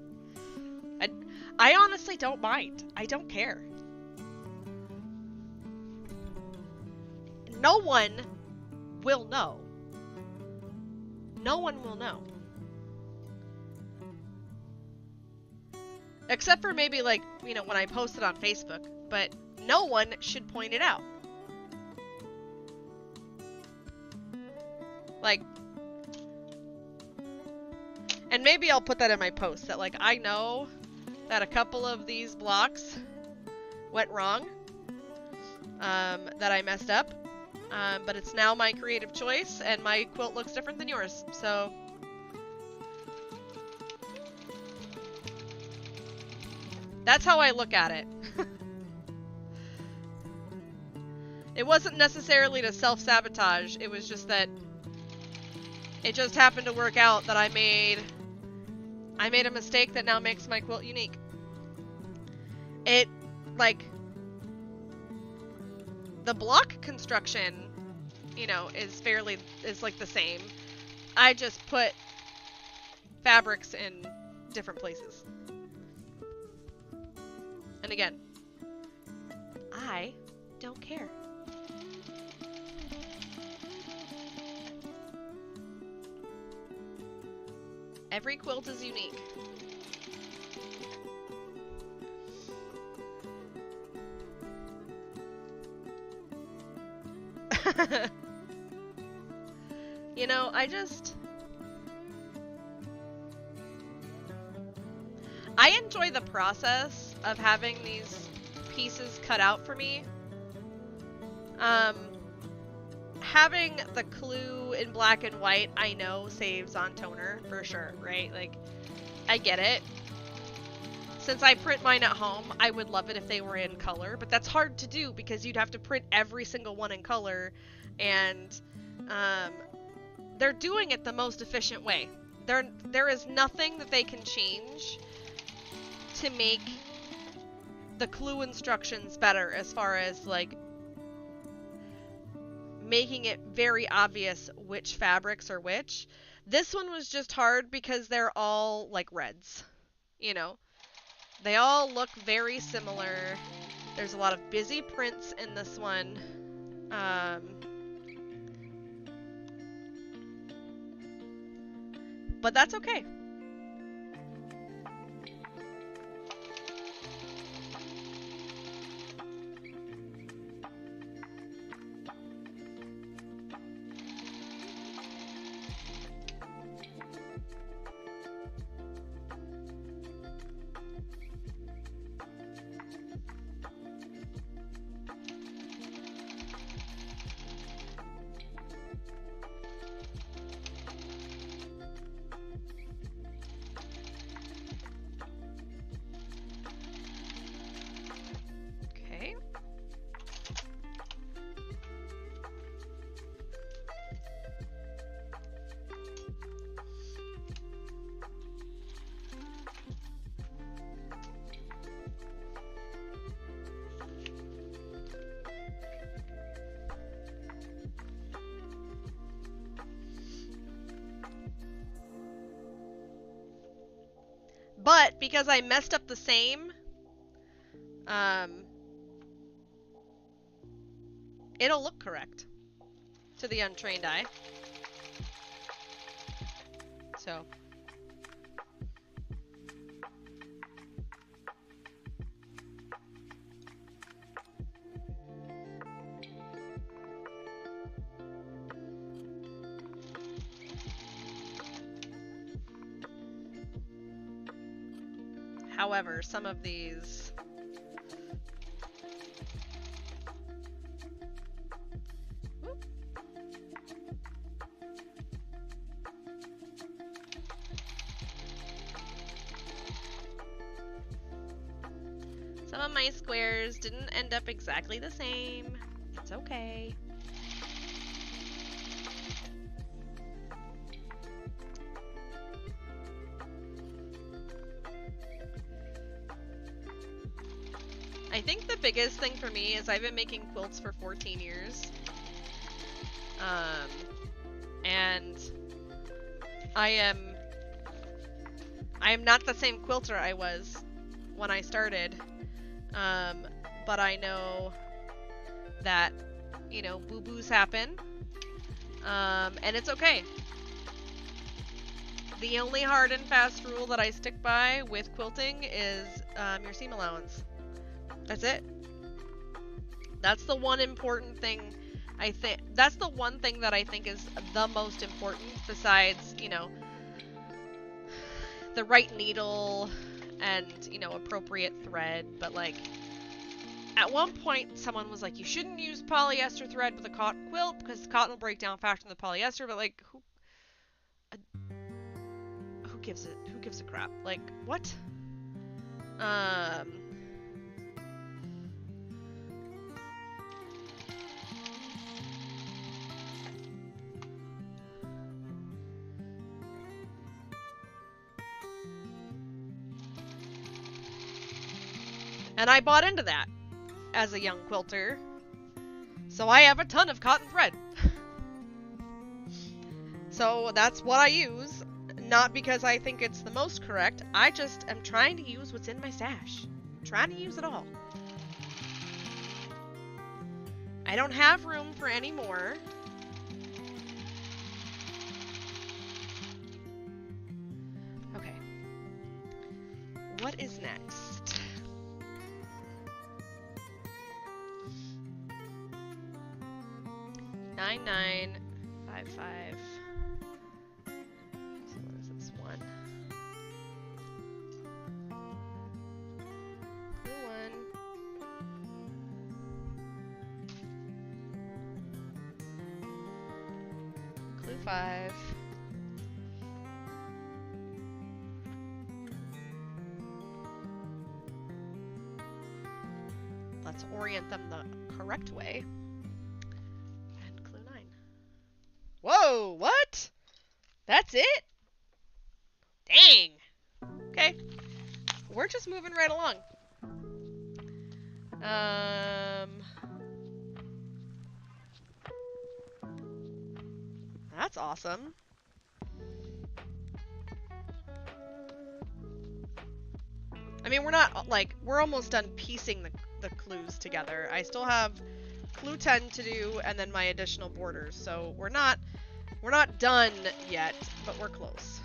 I honestly don't mind. I don't care. No one will know. No one will know. Except for maybe, like, you know, when I post it on Facebook. But no one should point it out. Like, and maybe I'll put that in my post, that, like, I know that a couple of these blocks went wrong, that I messed up, but it's now my creative choice, and my quilt looks different than yours, so... That's how I look at it. It wasn't necessarily to self-sabotage, it was just that it just happened to work out that I made a mistake that now makes my quilt unique. It, like, the block construction, you know, is like the same. I just put fabrics in different places. And again, I don't care. Every quilt is unique. You know, I enjoy the process of having these pieces cut out for me. Having the clue in black and white, I know saves on toner for sure, right? Like, I get it. Since I print mine at home, I would love it if they were in color, but that's hard to do because you'd have to print every single one in color, and they're doing it the most efficient way. There is nothing that they can change to make the clue instructions better as far as, like, making it very obvious which fabrics are which. This one was just hard because they're all, like, reds, you know? They all look very similar. There's a lot of busy prints in this one. But that's okay. But because I messed up the same, it'll look correct to the untrained eye. So. However, some of these some of my squares didn't end up exactly the same. It's okay. I think the biggest thing for me is I've been making quilts for 14 years. And I am not the same quilter I was when I started. But I know that, you know, boo-boos happen. And it's okay. The only hard and fast rule that I stick by with quilting is your seam allowance. That's it. That's the one important thing I think. That's the one thing that I think is the most important besides, you know, the right needle and, you know, appropriate thread. But, like, at one point someone was like, you shouldn't use polyester thread with a cotton quilt because the cotton will break down faster than the polyester. But, like, who gives a crap? Like, what? And I bought into that as a young quilter. So I have a ton of cotton thread. So that's what I use. Not because I think it's the most correct. I just am trying to use what's in my stash. I'm trying to use it all. I don't have room for any more. Okay. What is next? 9955. So what is this one? Clue 5. Let's orient them the correct way. And clue 9. Whoa, what? That's it? Dang. Okay. We're just moving right along. That's awesome. I mean, we're not, like, we're almost done piecing the clues together. I still have clue 10 to do and then my additional borders. So we're not done yet, but we're close.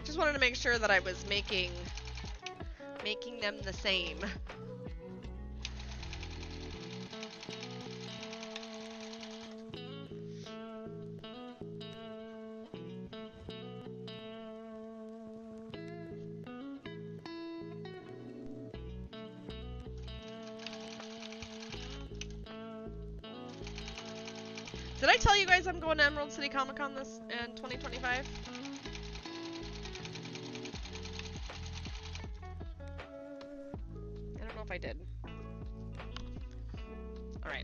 Just wanted to make sure that I was making them the same. Did I tell you guys I'm going to Emerald City Comic Con this in 2025? If I did. Alright,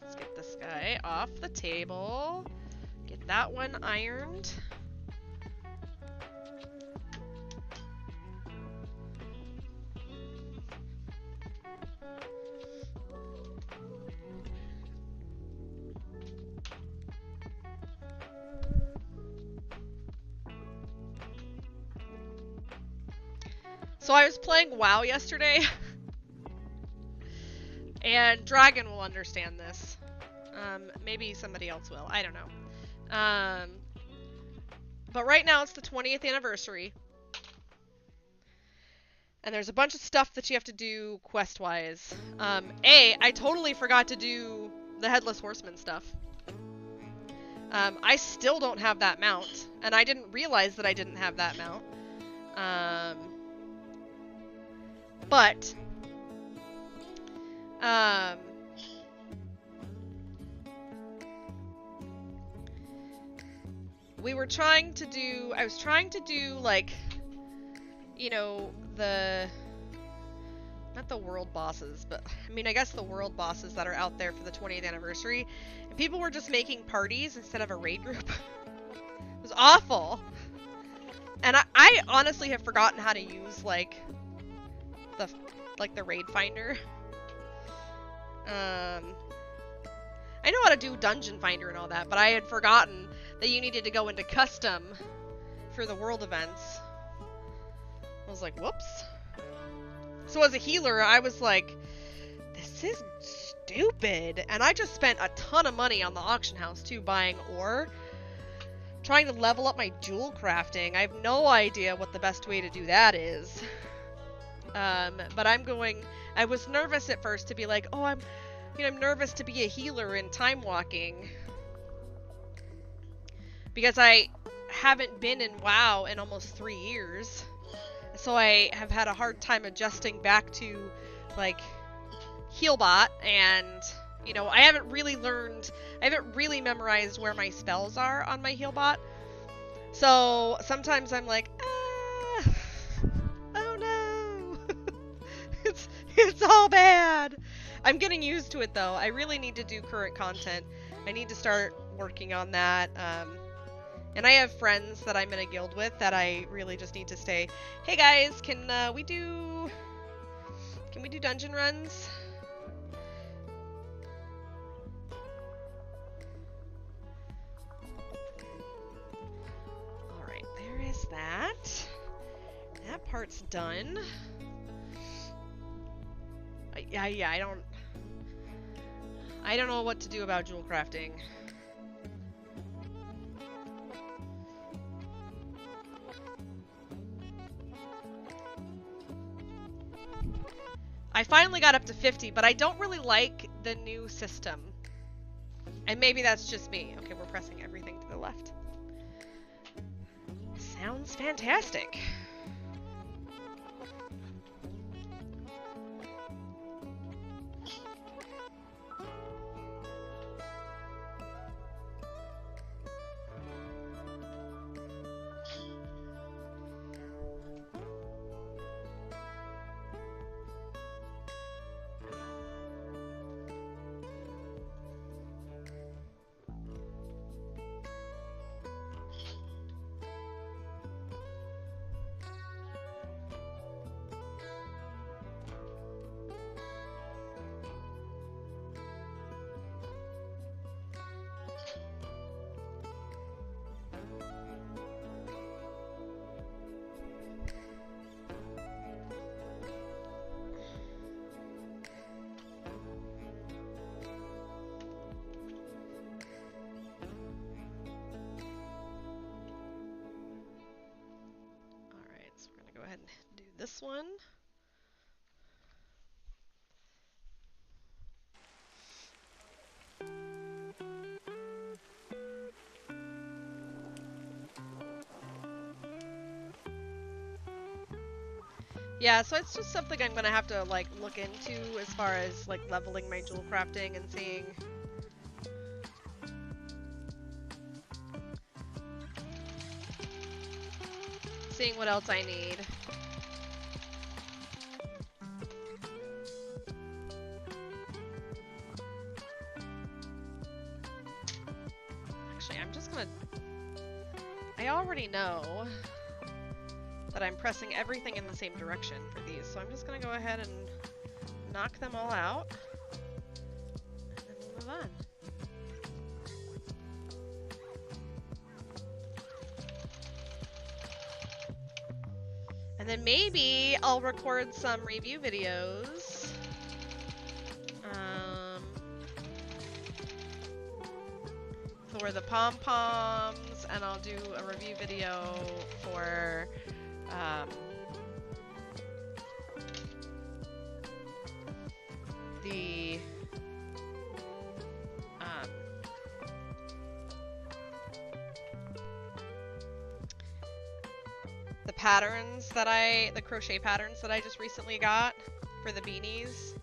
let's get this guy off the table. Get that one ironed. So I was playing WoW yesterday, and Dragon will understand this. Maybe somebody else will. I don't know. But right now it's the 20th anniversary, and there's a bunch of stuff that you have to do quest-wise. I totally forgot to do the Headless Horseman stuff. I still don't have that mount, and I didn't realize that I didn't have that mount. But we were trying to do, I was trying to do, like, you know, not the world bosses, but, I mean, I guess the world bosses that are out there for the 20th anniversary, and people were just making parties instead of a raid group. It was awful. And I honestly have forgotten how to use, like, the raid finder. I know how to do dungeon finder and all that, but I had forgotten that you needed to go into custom for the world events. I was like, whoops. So as a healer, I was like, this is stupid. And I just spent a ton of money on the auction house too, buying ore, trying to level up my jewel crafting. I have no idea what the best way to do that is. But I was nervous at first to be like, oh, I'm nervous to be a healer in time walking. Because I haven't been in WoW in almost 3 years. So I have had a hard time adjusting back to, like, Healbot, and, you know, I haven't really memorized where my spells are on my Healbot. So sometimes I'm like, oh no, it's all bad. I'm getting used to it though. I really need to do current content. I need to start working on that. And I have friends that I'm in a guild with that I really just need to say, hey guys, can we do dungeon runs? that. That part's done. Yeah, I don't know what to do about jewel crafting. I finally got up to 50, but I don't really like the new system. And maybe that's just me. Okay, we're pressing everything to the left. Sounds fantastic. Go ahead and do this one. Yeah, so it's just something I'm gonna have to like look into as far as like leveling my jewel crafting and seeing what else I need. Actually, I'm just gonna... I already know that I'm pressing everything in the same direction for these, so I'm just gonna go ahead and knock them all out, and then we'll move on. And then maybe I'll record some review videos. For the pom-poms, and I'll do a review video for the patterns that the crochet patterns that I just recently got for the beanies.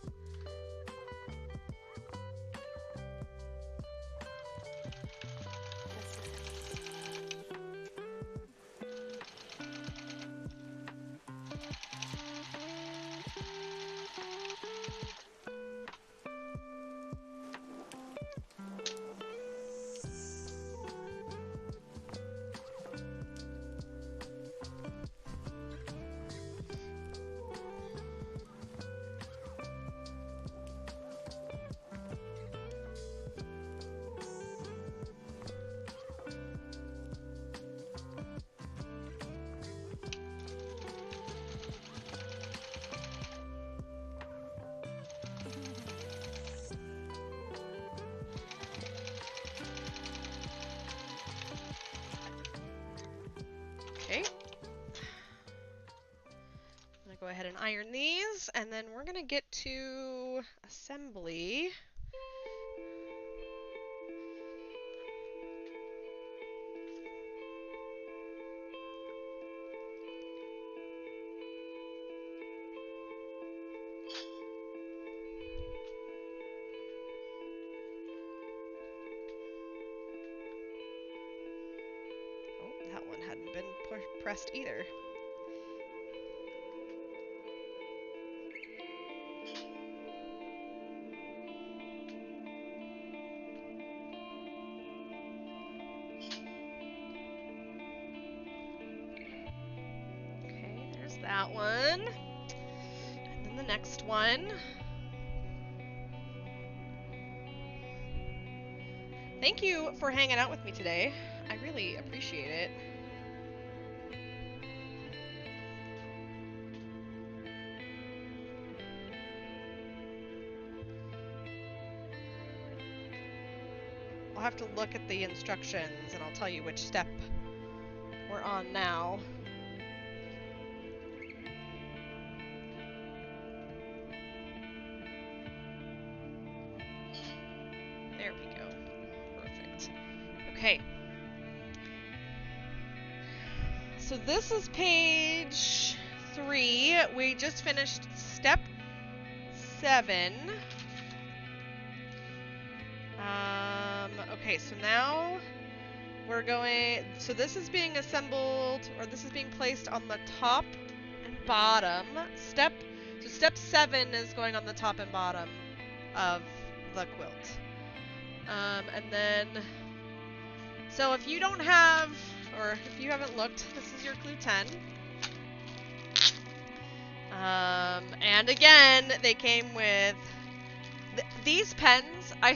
Okay. I'm gonna go ahead and iron these, and then we're gonna get to assembly. Oh, that one hadn't been pressed either. That one, and then the next one. Thank you for hanging out with me today. I really appreciate it. I'll have to look at the instructions and I'll tell you which step we're on now. There we go. Perfect. Okay. So this is page 3. We just finished step 7. Okay, so now we're going, so this is being assembled, or this is being placed on the top and bottom. Step 7 is going on the top and bottom of the quilt. And then, so if you don't have, or if you haven't looked, this is your clue 10. And again, they came with these pens. I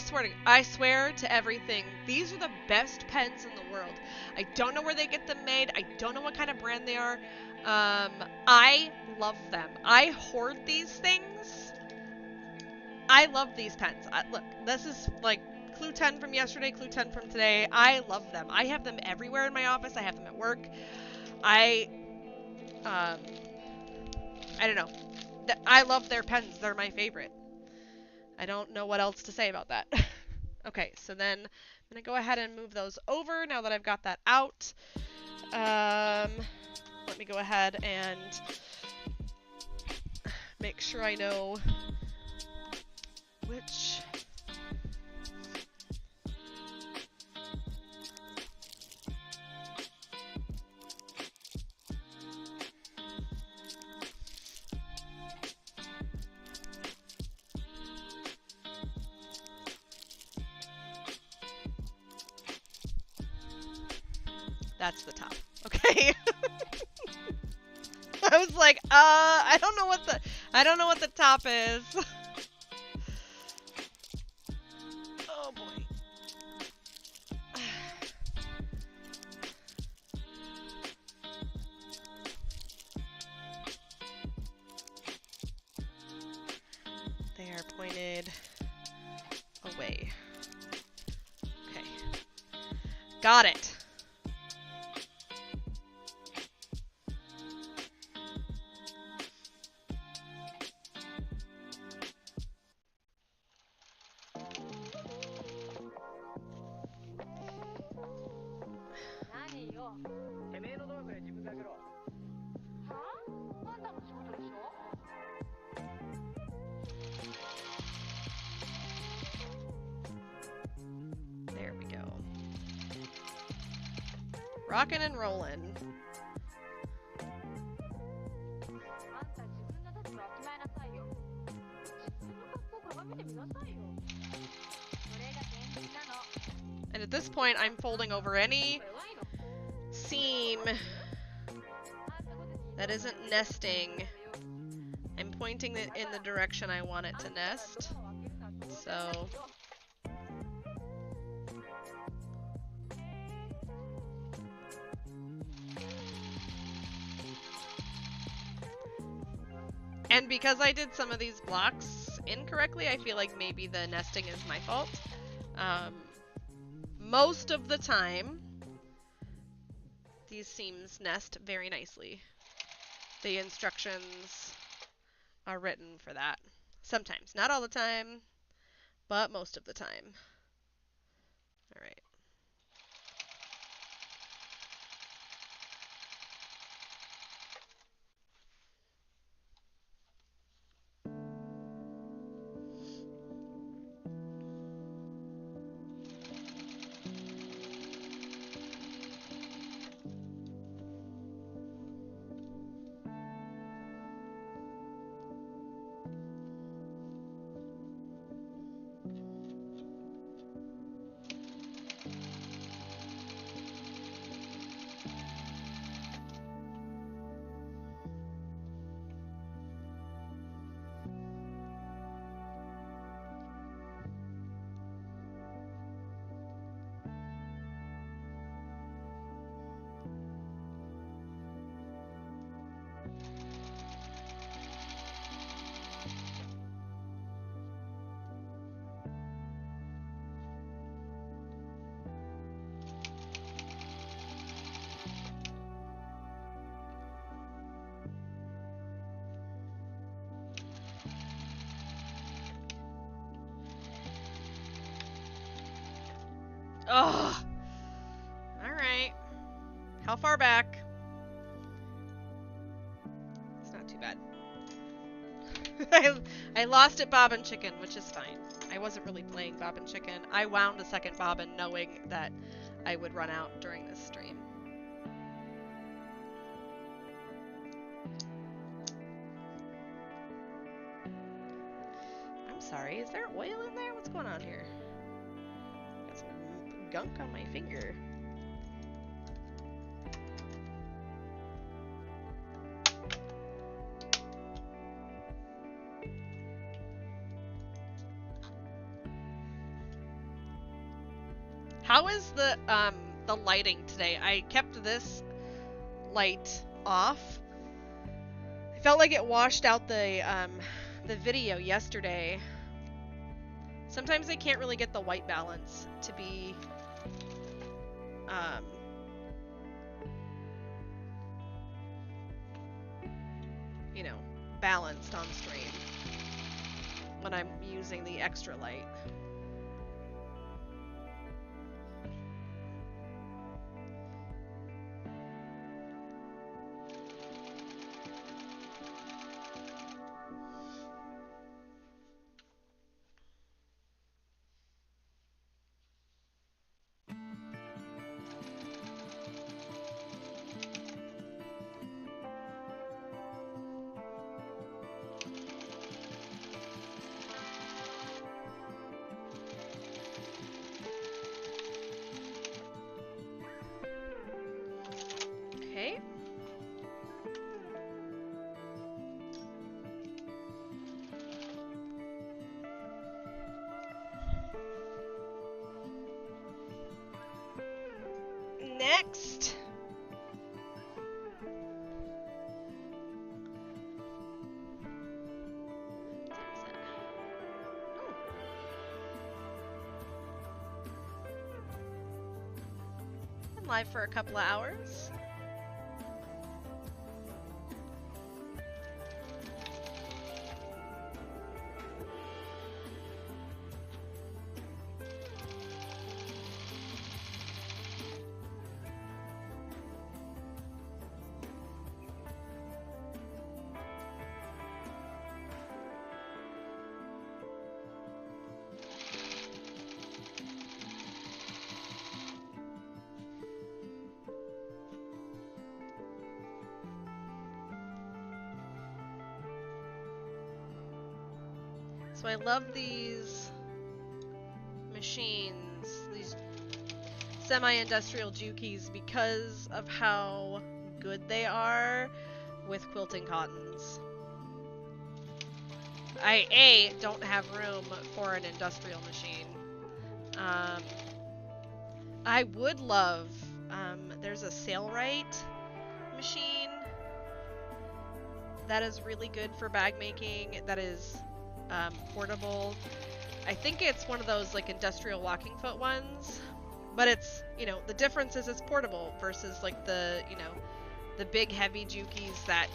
swear to everything, these are the best pens in the world. I don't know where they get them made. I don't know what kind of brand they are. I love them. I hoard these things. I love these pens. Look, this is like clue 10 from yesterday, clue 10 from today. I love them. I have them everywhere in my office. I have them at work. I don't know. I love their pens. They're my favorite. I don't know what else to say about that. Okay, so then I'm going to go ahead and move those over now that I've got that out. Let me go ahead and make sure I know which... That's the top. Okay. I was like, I don't know what the top is. Oh boy. They are pointed away. Okay. Got it. There we go. Rockin' and rollin'. And at this point, I'm folding over any seam that isn't nesting. I'm pointing it in the direction I want it to nest. So... And because I did some of these blocks incorrectly, I feel like maybe the nesting is my fault. Most of the time, these seams nest very nicely. The instructions are written for that. Sometimes. Not all the time, but most of the time. All right. Ugh. Alright. How far back? It's not too bad. I lost at Bobbin Chicken, which is fine. I wasn't really playing Bobbin Chicken. I wound a second bobbin knowing that I would run out during this stream. I'm sorry, is there oil in there? What's going on here? Got some gunk on my finger. How is the lighting today? I kept this light off. I felt like it washed out the video yesterday. Sometimes I can't really get the white balance to be you know, balanced on stream when I'm using the extra light. Next. Oh. I'm live for a couple of hours. So I love these machines, these semi-industrial jukis, because of how good they are with quilting cottons. I don't have room for an industrial machine. I would love, there's a Sailrite machine that is really good for bag making, that is portable. I think it's one of those like industrial walking foot ones, but it's, you know, the difference is it's portable versus like the, you know, the big heavy jukis that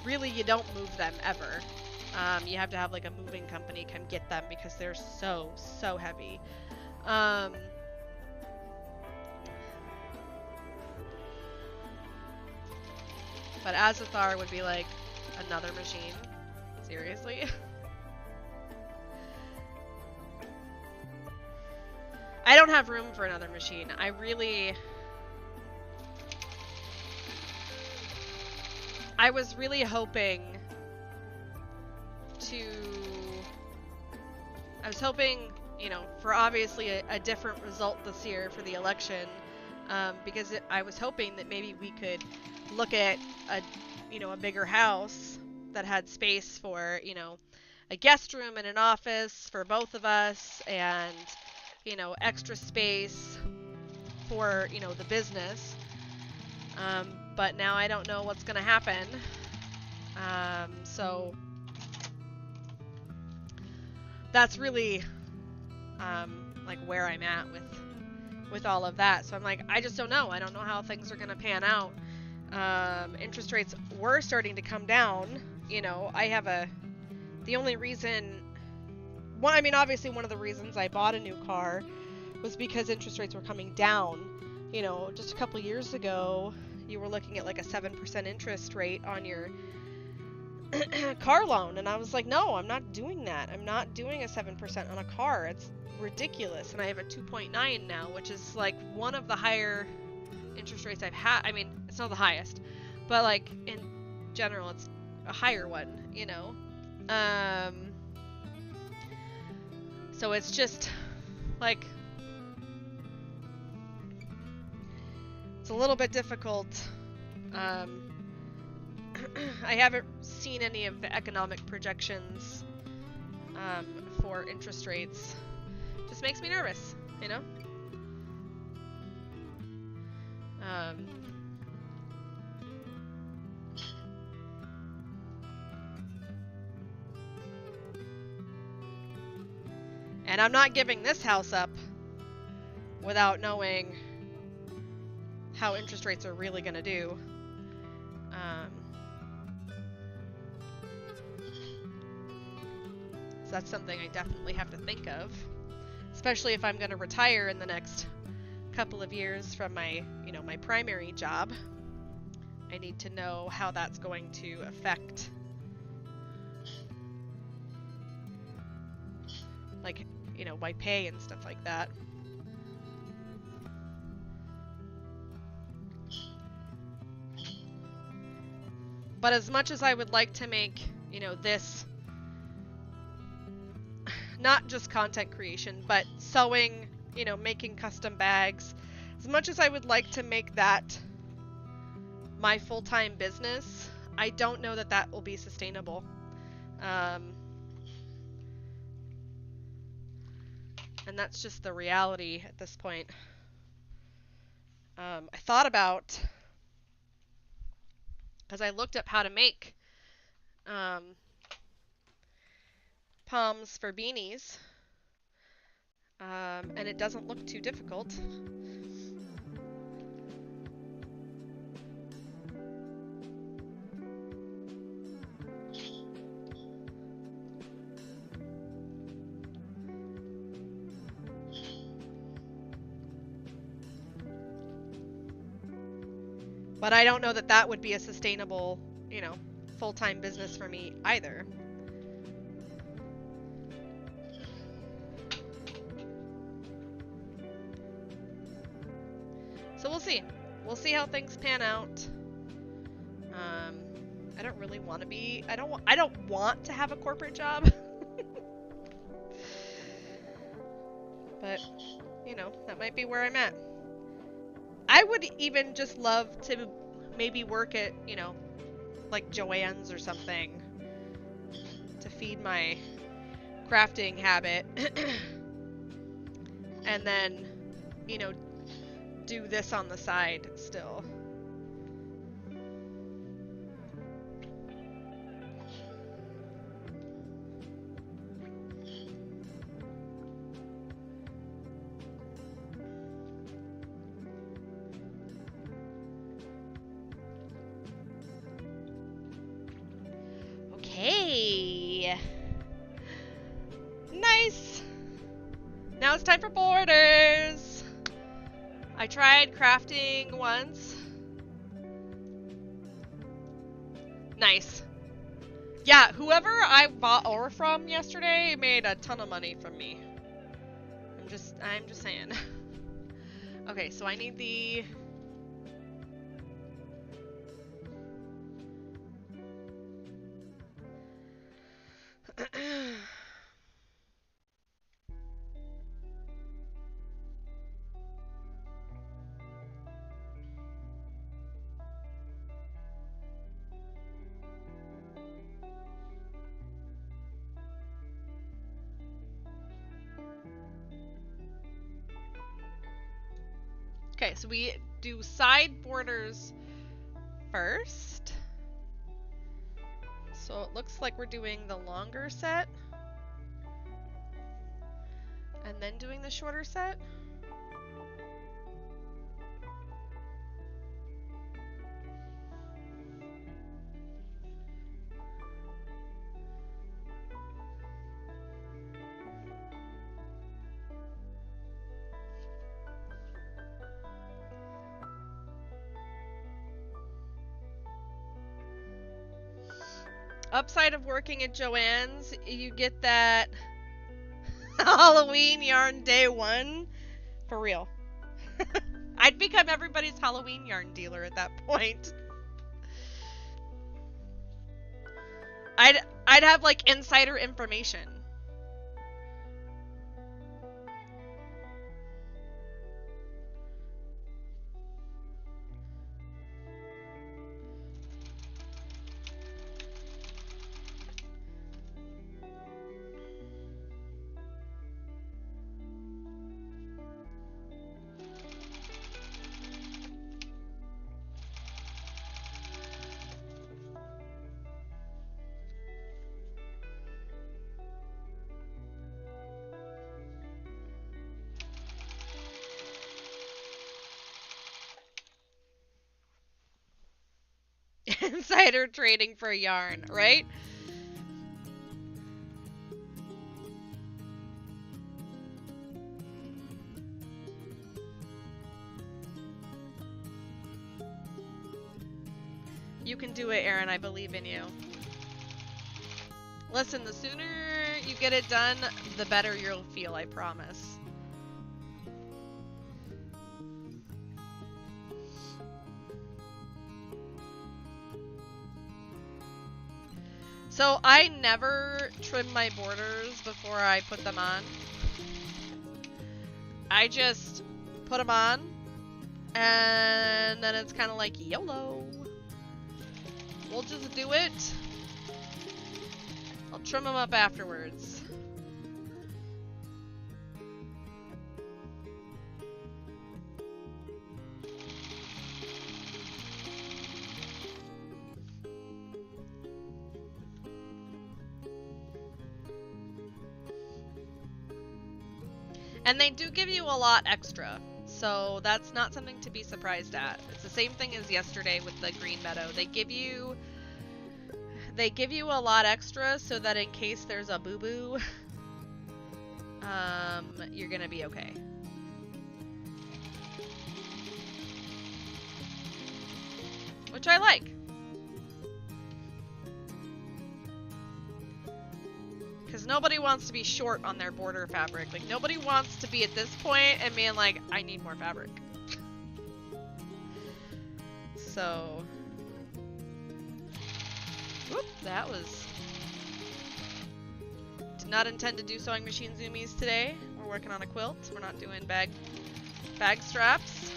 really you don't move them ever. You have to have like a moving company come get them because they're so heavy. But Azathar would be like another machine. Seriously? I don't have room for another machine. I was really hoping to... I was hoping, you know, for obviously a different result this year for the election, because I was hoping that maybe we could look at a bigger house that had space for, you know, a guest room and an office for both of us, and, you know, extra space for, you know, the business. But now I don't know what's gonna happen. So that's really like where I'm at with all of that. So I'm like, I just don't know. I don't know how things are gonna pan out. Interest rates were starting to come down. You know, the only reason, well, I mean, obviously one of the reasons I bought a new car was because interest rates were coming down. You know, just a couple years ago, you were looking at like a 7% interest rate on your car loan, and I was like, no, I'm not doing that. I'm not doing a 7% on a car. It's ridiculous. And I have a 2.9 now, which is like one of the higher interest rates I've had. I mean, it's not the highest, but like in general, it's a higher one, you know. So it's just like, it's a little bit difficult. I haven't seen any of the economic projections for interest rates. Just makes me nervous, you know? And I'm not giving this house up without knowing how interest rates are really going to do. So that's something I definitely have to think of, especially if I'm going to retire in the next couple of years from my, you know, my primary job. I need to know how that's going to affect, like, you know, my pay and stuff like that. But as much as I would like to make, you know, this, not just content creation, but sewing, you know, making custom bags, as much as I would like to make that my full-time business, I don't know that that will be sustainable. And that's just the reality at this point. I thought about, because I looked up how to make palms for beanies, and it doesn't look too difficult. But I don't know that that would be a sustainable, you know, full-time business for me either. So we'll see. We'll see how things pan out. I don't really want to be, I don't want to have a corporate job. But, you know, that might be where I'm at. I would even just love to maybe work at, you know, like Joann's or something to feed my crafting habit. And then, you know, do this on the side still. Okay. Nice. Now it's time for borders. I tried crafting once. Nice. Yeah, whoever I bought ore from yesterday made a ton of money from me. I'm just saying. Okay, so I need the Okay, so we do side borders first. So it looks like we're doing the longer set and then doing the shorter set. Upside of working at Joann's, you get that Halloween yarn day one. For real. I'd become everybody's Halloween yarn dealer at that point. I'd have like insider information. Insider trading for yarn, right? You can do it, Aaron. I believe in you. Listen, the sooner you get it done, the better you'll feel, I promise. So I never trim my borders before I put them on. I just put them on, and then it's kind of like YOLO. We'll just do it. I'll trim them up afterwards. And they do give you a lot extra, so that's not something to be surprised at. It's the same thing as yesterday with the Green Meadow. They give you a lot extra so that in case there's a boo-boo, you're gonna be okay. Which I like. Because nobody wants to be short on their border fabric. Like, nobody wants to be at this point and being like, I need more fabric. So... Whoop, that was... Did not intend to do sewing machine zoomies today. We're working on a quilt. We're not doing bag straps.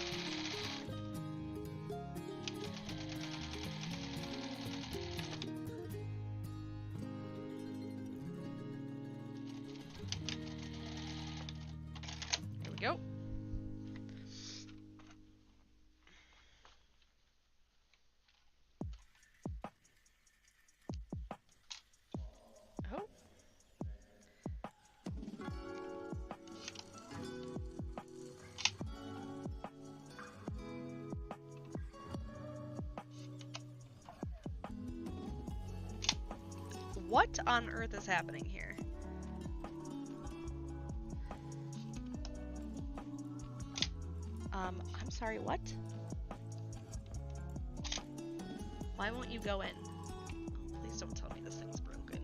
Go. Oh. What on earth is happening here? I'm sorry, what? Why won't you go in? Oh, please don't tell me this thing's broken.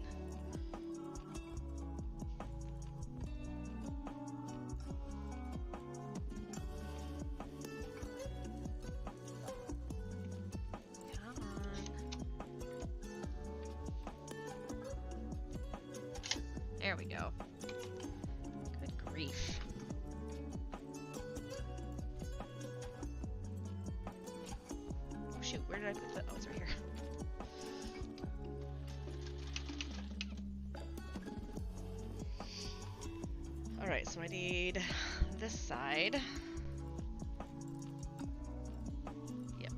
Come on. There we go. Good grief. Where did I put the... Oh, it's right here. Alright, so I need this side. Yep.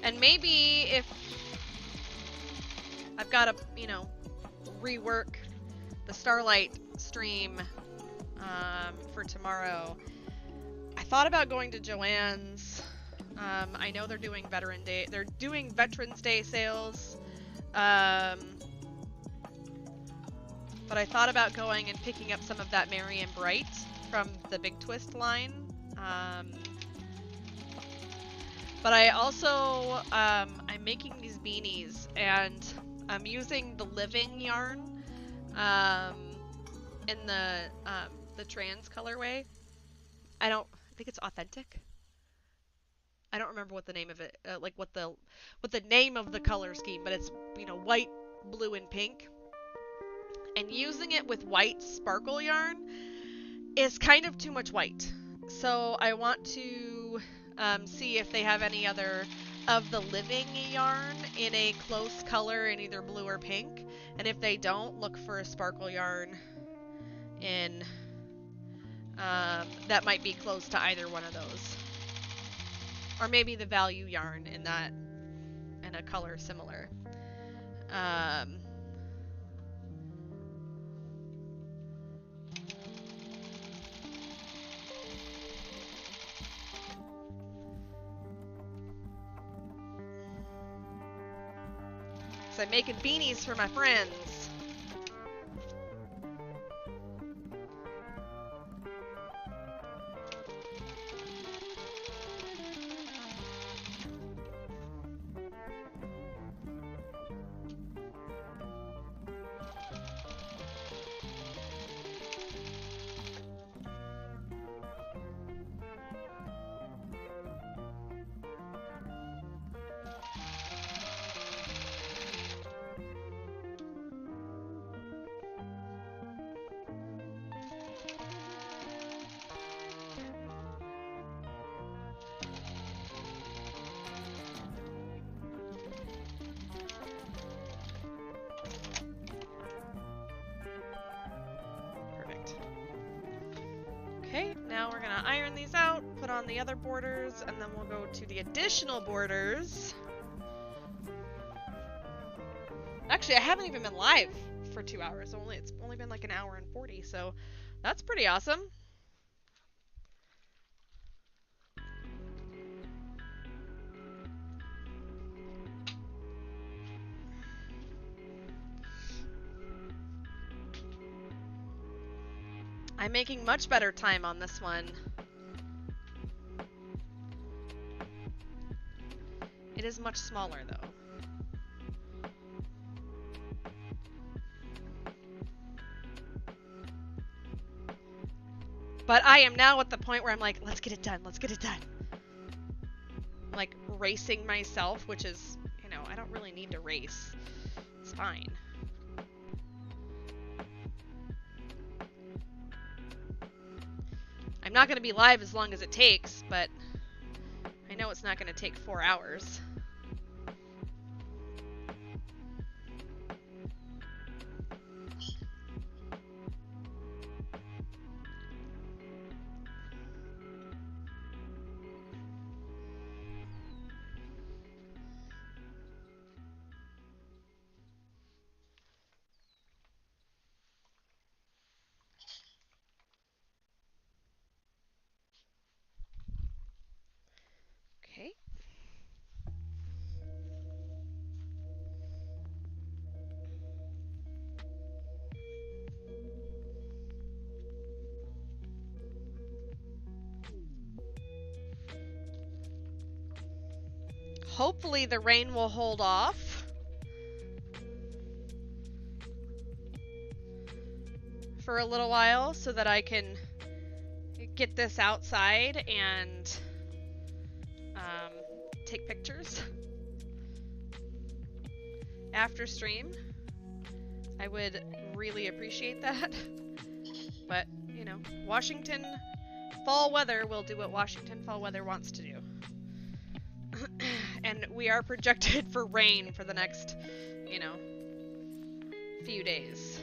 And maybe if I've got to, you know, rework the Starlight stream for tomorrow. I thought about going to Joann's. I know they're doing Veterans Day sales. But I thought about going and picking up some of that Merry and Bright from the Big Twist line. But I also, I'm making these beanies, and I'm using the Living yarn in the trans colorway. I think it's Authentic. I don't remember what the name of it, like what the name of the color scheme, but it's, you know, white, blue, and pink. And using it with white sparkle yarn is kind of too much white. So I want to see if they have any other of the Living yarn in a close color in either blue or pink. And if they don't, look for a sparkle yarn in that might be close to either one of those. Or maybe the Value yarn in a color similar. So I'm making beanies for my friends. Okay, now we're gonna iron these out, put on the other borders, and then we'll go to the additional borders. Actually, I haven't even been live for 2 hours. It's only been like an hour and 40, so that's pretty awesome. I'm making much better time on this one. It is much smaller though. But I am now at the point where I'm like, let's get it done, let's get it done. I'm like racing myself, which is, you know, I don't really need to race. It's fine. I'm not going to be live as long as it takes, but I know it's not going to take 4 hours. Okay. Hopefully the rain will hold off for a little while so that I can get this outside and take pictures after stream. I would really appreciate that. But, you know, Washington fall weather will do what Washington fall weather wants to do. And we are projected for rain for the next, you know, few days.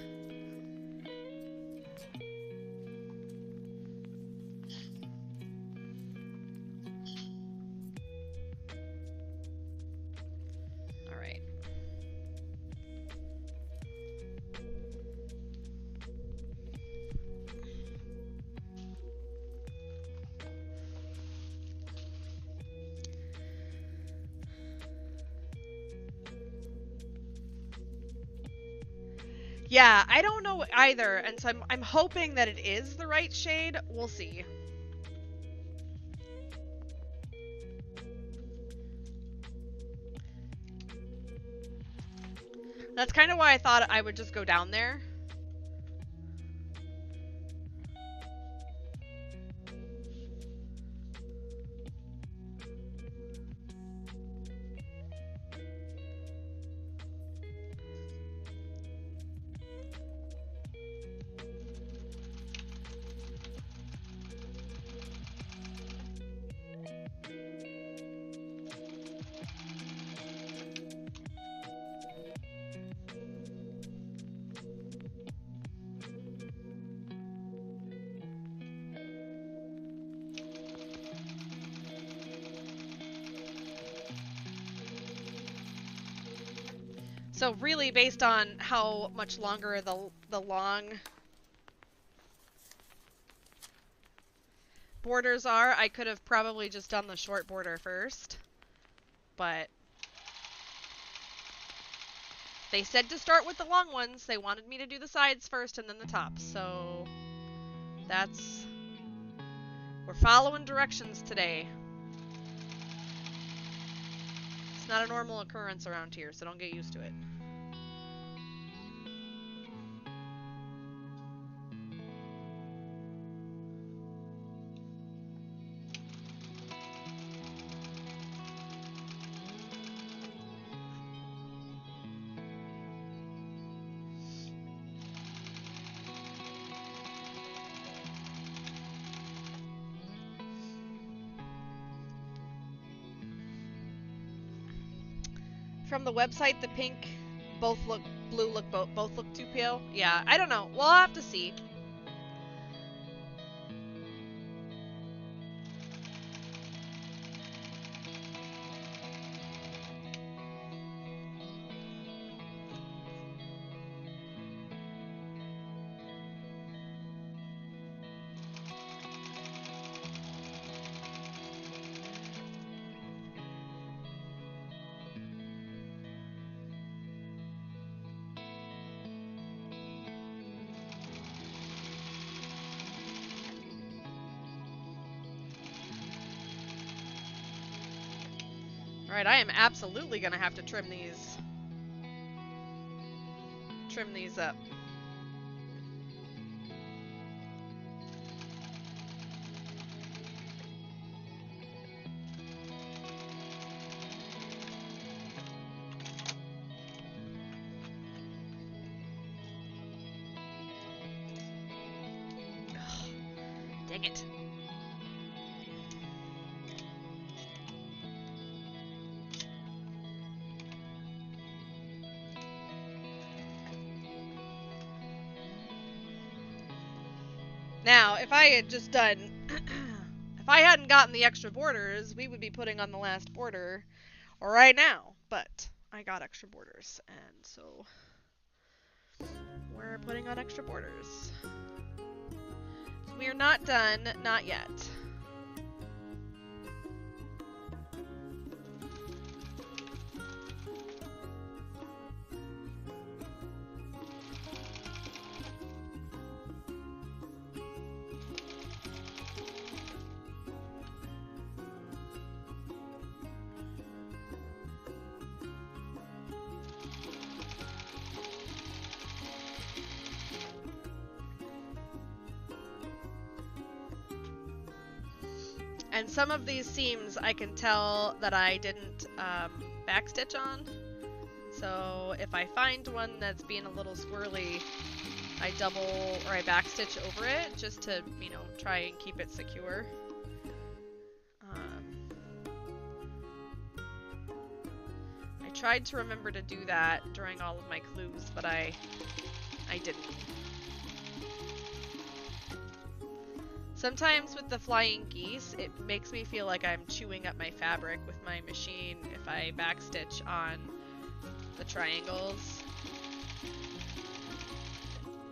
Yeah, I don't know either, and so I'm hoping that it is the right shade. We'll see. That's kind of why I thought I would just go down there. So really, based on how much longer the long borders are, I could have probably just done the short border first. But they said to start with the long ones. They wanted me to do the sides first and then the tops. So that's... we're following directions today. It's not a normal occurrence around here, so don't get used to it. From the website, the pink both look blue, both look too pale. Yeah, I don't know. We'll have to see. Alright, I am absolutely gonna have to trim these up. Ugh, dang it. Now, if I had just done, if I hadn't gotten the extra borders, we would be putting on the last border right now. But I got extra borders, and so we're putting on extra borders. We are not done, not yet. And some of these seams I can tell that I didn't backstitch on. So if I find one that's being a little squirrely, I double or I backstitch over it just to, you know, try and keep it secure. I tried to remember to do that during all of my clues, but I didn't. Sometimes with the flying geese, it makes me feel like I'm chewing up my fabric with my machine if I backstitch on the triangles.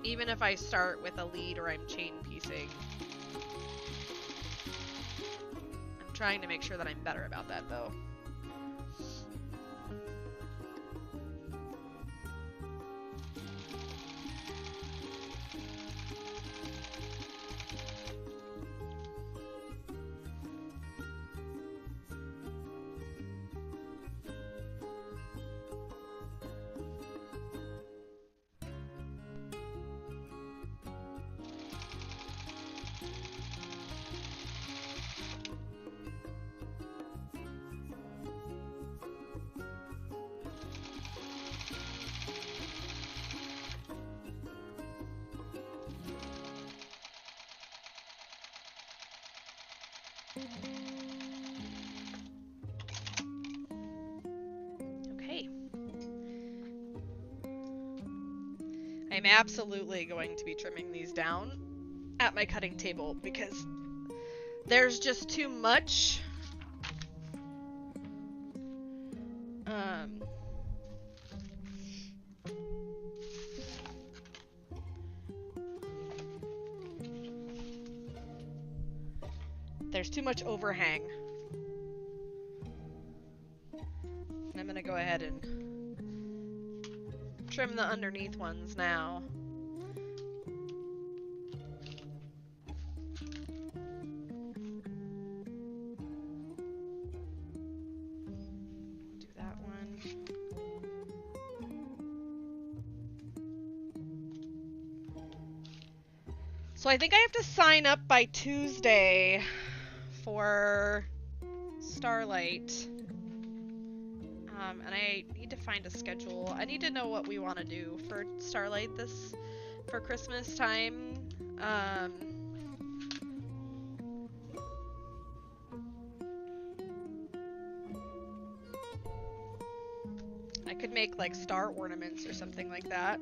Even if I start with a lead or I'm chain piecing. I'm trying to make sure that I'm better about that though. Okay. I'm absolutely going to be trimming these down at my cutting table because there's just too much. There's too much overhang. And I'm gonna go ahead and trim the underneath ones now. Do that one. So I think I have to sign up by Tuesday for Starlight. And I need to find a schedule. I need to know what we want to do for Starlight for Christmas time. I could make like star ornaments or something like that.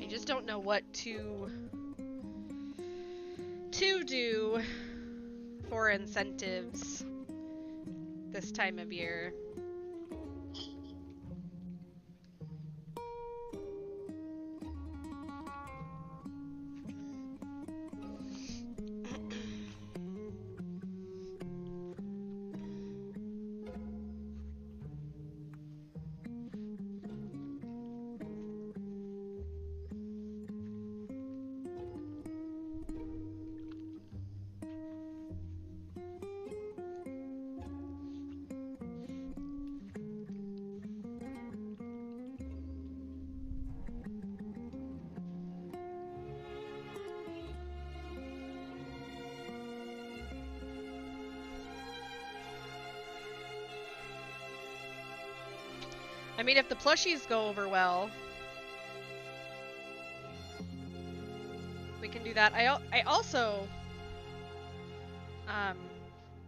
Just don't know what to do for incentives this time of year. I mean, if the plushies go over well, we can do that. I also,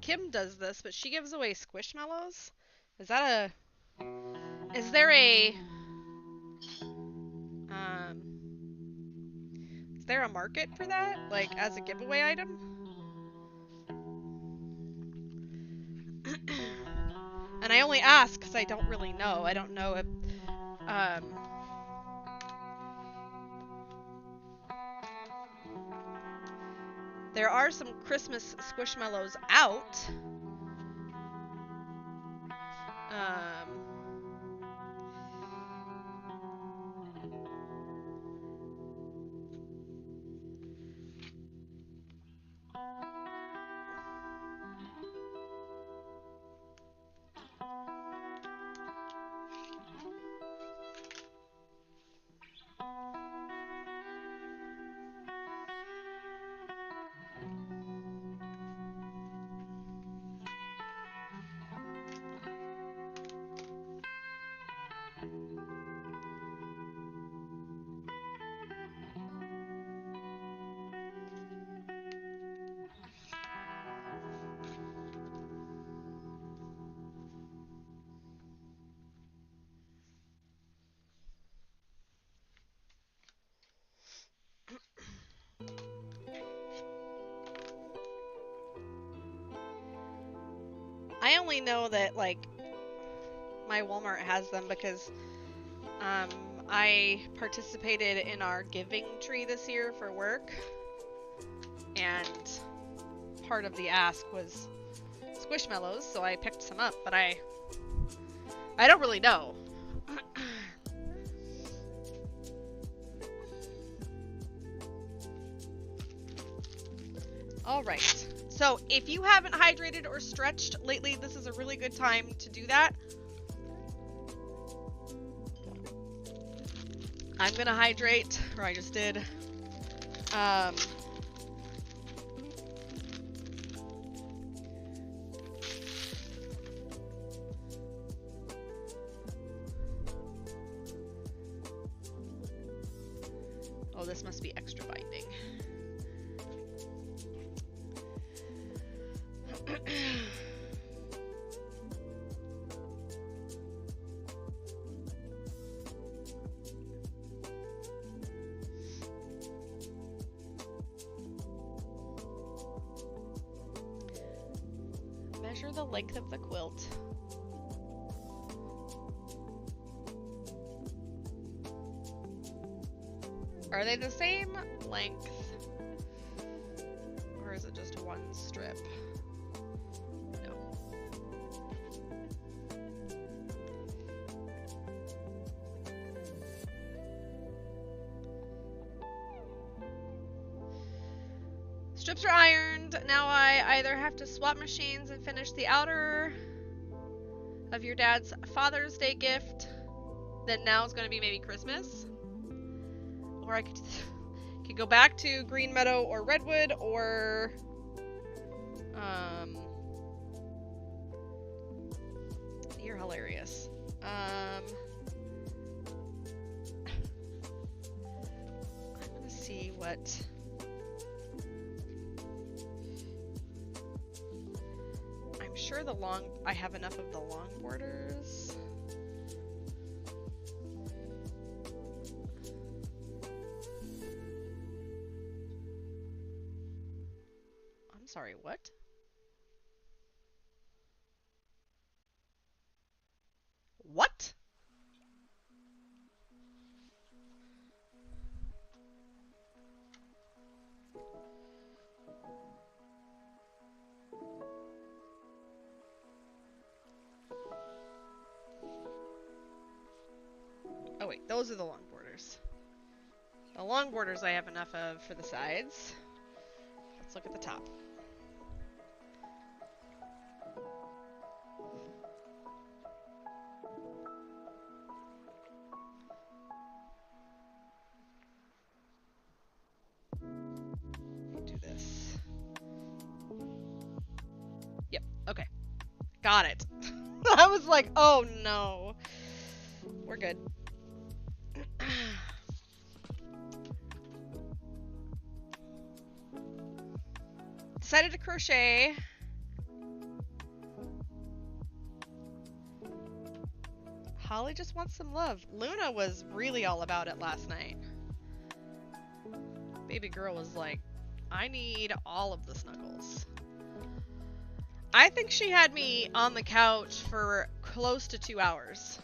Kim does this, but she gives away Squishmallows. Is there a market for that, like as a giveaway item? And I only ask because I don't really know. I don't know if, there are some Christmas Squishmallows out. I only know that, like, my Walmart has them because I participated in our giving tree this year for work. And part of the ask was squishmallows, so I picked some up, but I don't really know. All right. So if you haven't hydrated or stretched lately, this is a really good time to do that. I'm gonna hydrate, or I just did. Oh, this must be extra binding. Measure the length of the quilt. Are they the same length? Or is it just one strip? No. Strips are ironed. Now I either have to swap machines and finish the outer of your dad's Father's Day gift that now is going to be maybe Christmas. Or I could go back to Green Meadow or Redwood, or you're hilarious. I'm gonna see what I'm sure I have enough of the long borders. Sorry, what? What? Oh wait, those are the long borders. The long borders I have enough of for the sides. Let's look at the top. Do this. Yep, okay. Got it. I was like, oh no. We're good. Decided to crochet. Holly just wants some love. Luna was really all about it last night. Baby girl was like, I need all of the snuggles. I think she had me on the couch for close to 2 hours.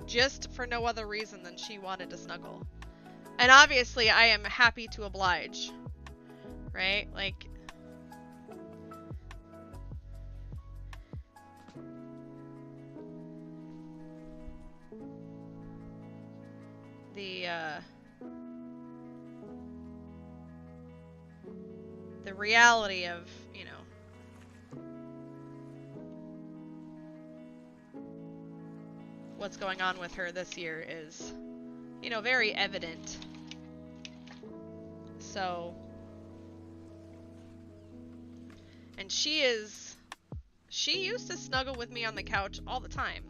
Just for no other reason than she wanted to snuggle. And obviously I am happy to oblige. Right? Like, the reality of, you know, what's going on with her this year is, you know, very evident. So, and she used to snuggle with me on the couch all the time.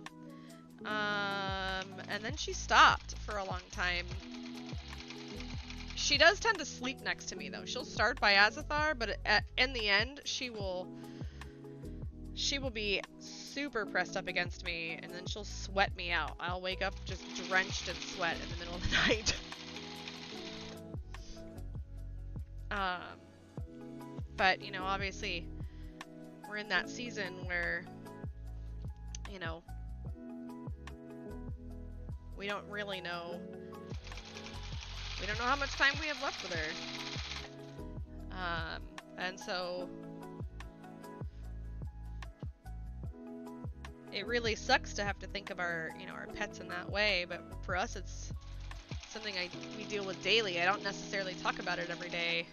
And then she stopped for a long time. She does tend to sleep next to me though. She'll start by Azathoth, but in the end, she will be super pressed up against me, and then she'll sweat me out. I'll wake up just drenched in sweat in the middle of the night. But, you know, obviously, we're in that season where, you know, we don't really know. We don't know how much time we have left with her. And so it really sucks to have to think of our, you know, our pets in that way, but for us it's something we deal with daily. I don't necessarily talk about it every day,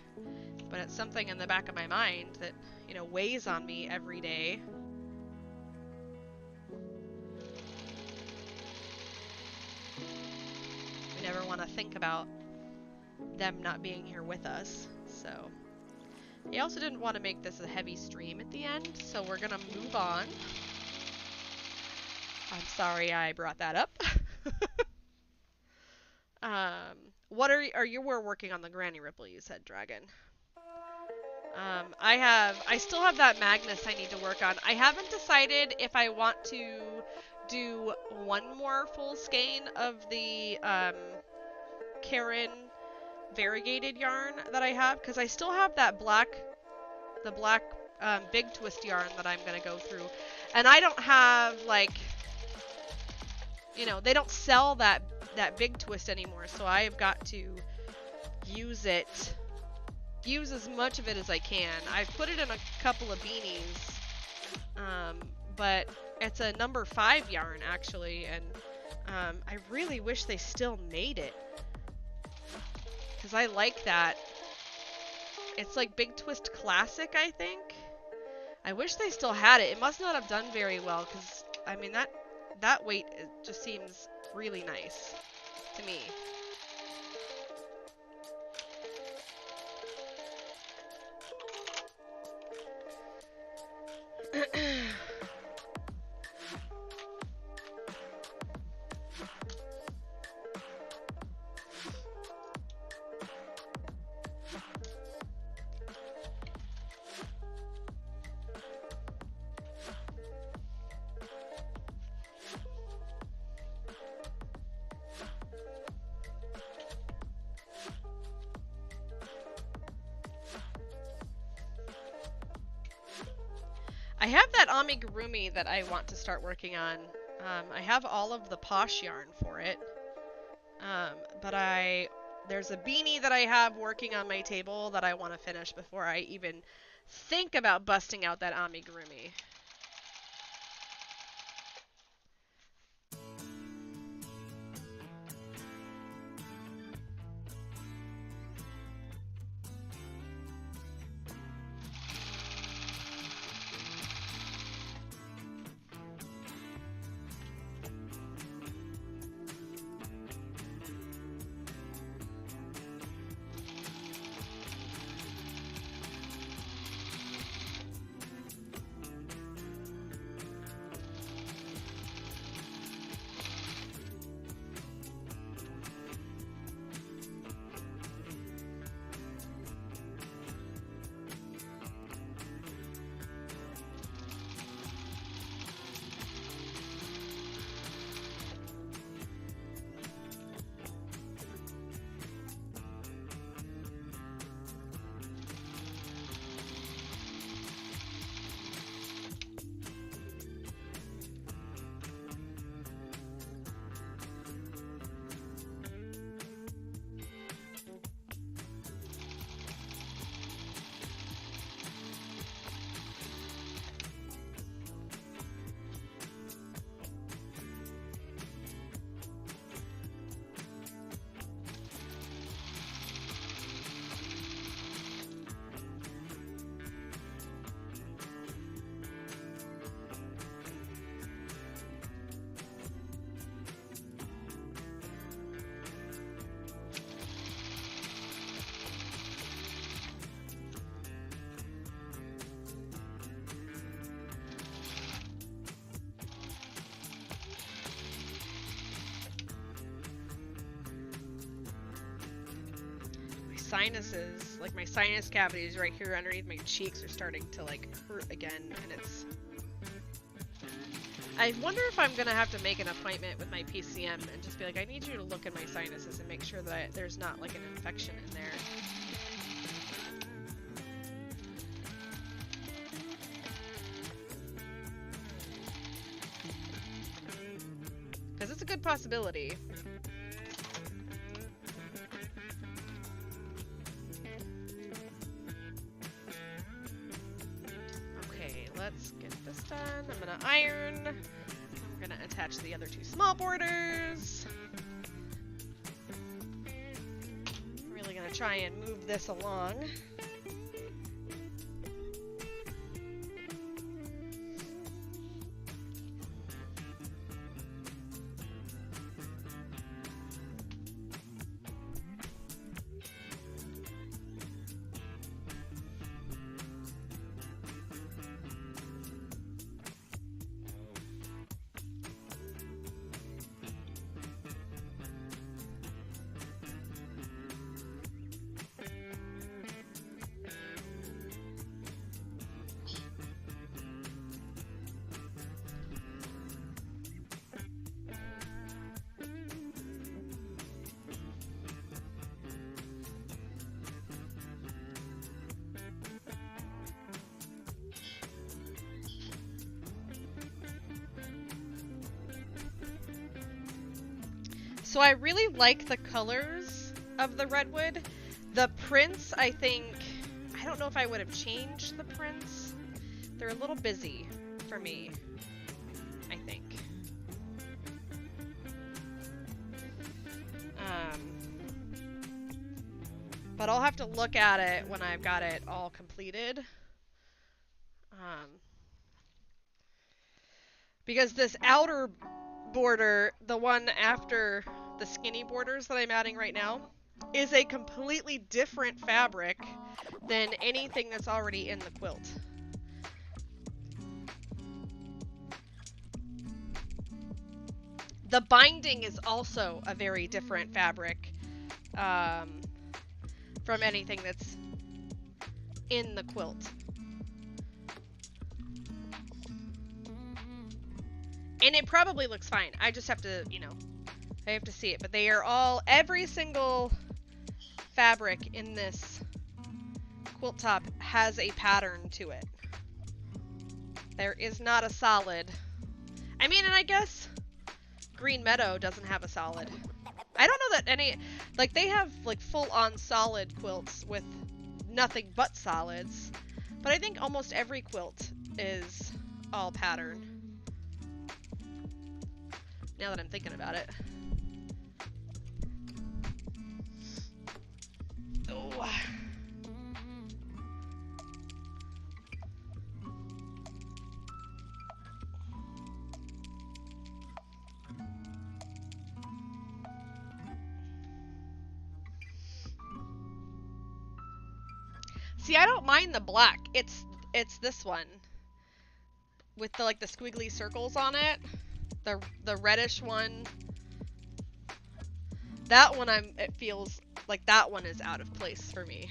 but it's something in the back of my mind that, you know, weighs on me every day. We never want to think about them not being here with us, so. I also didn't want to make this a heavy stream at the end, so we're gonna move on. I'm sorry I brought that up. What are you were working on the Granny Ripple, you said, Dragon. I still have that Magnus I need to work on. I haven't decided if I want to do one more full skein of the Karen variegated yarn that I have, because I still have that the black big twist yarn that I'm gonna go through, and I don't have, like, you know, they don't sell that big twist anymore, so I've got to use as much of it as I can. I've put it in a couple of beanies, but it's a number 5 yarn actually, and I really wish they still made it, because I like that. It's like Big Twist Classic, I think. I wish they still had it. It must not have done very well, because I mean that weight, it just seems really nice to me. I have that amigurumi that I want to start working on. I have all of the posh yarn for it. But there's a beanie that I have working on my table that I want to finish before I even think about busting out that amigurumi. Sinuses, like my sinus cavities right here underneath my cheeks, are starting to like hurt again, and it's. I wonder if I'm gonna have to make an appointment with my PCM and just be like, I need you to look at my sinuses and make sure that there's not like an infection in there. Because it's a good possibility. let's get this done. I'm gonna iron. I'm gonna attach the other two small borders. Really gonna try and move this along. So I really like the colors of the Redwood. The prints, I don't know if I would have changed the prints. They're a little busy for me, I think. But I'll have to look at it when I've got it all completed. Because this outer border, the one after the skinny borders that I'm adding right now, is a completely different fabric than anything that's already in the quilt. The binding is also a very different fabric from anything that's in the quilt. And it probably looks fine. I just have to, I have to see it. But they are all, every single fabric in this quilt top has a pattern to it. There is not a solid. I mean, and I guess Green Meadow doesn't have a solid. I don't know that any, like, they have, like, full-on solid quilts with nothing but solids. But I think almost every quilt is all pattern. Now that I'm thinking about it. Oh. See, I don't mind the black. It's this one with the, like, the squiggly circles on it. The reddish one. That one it feels like that one is out of place for me.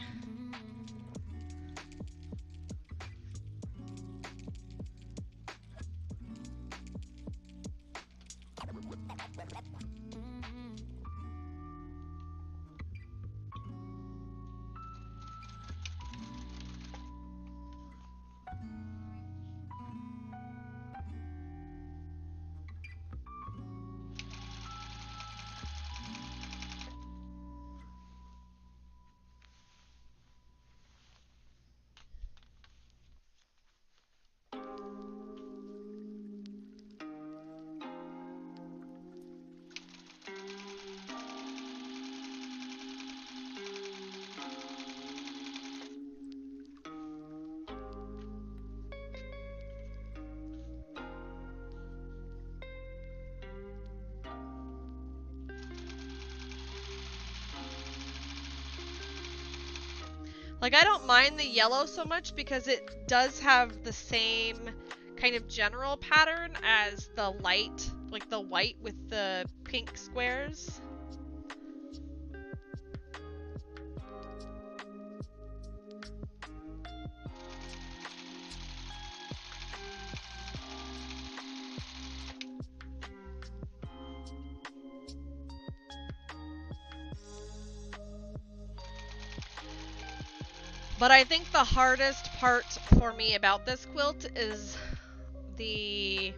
Like, I don't mind the yellow so much because it does have the same kind of general pattern as the light, like the white with the pink squares. But I think the hardest part for me about this quilt is the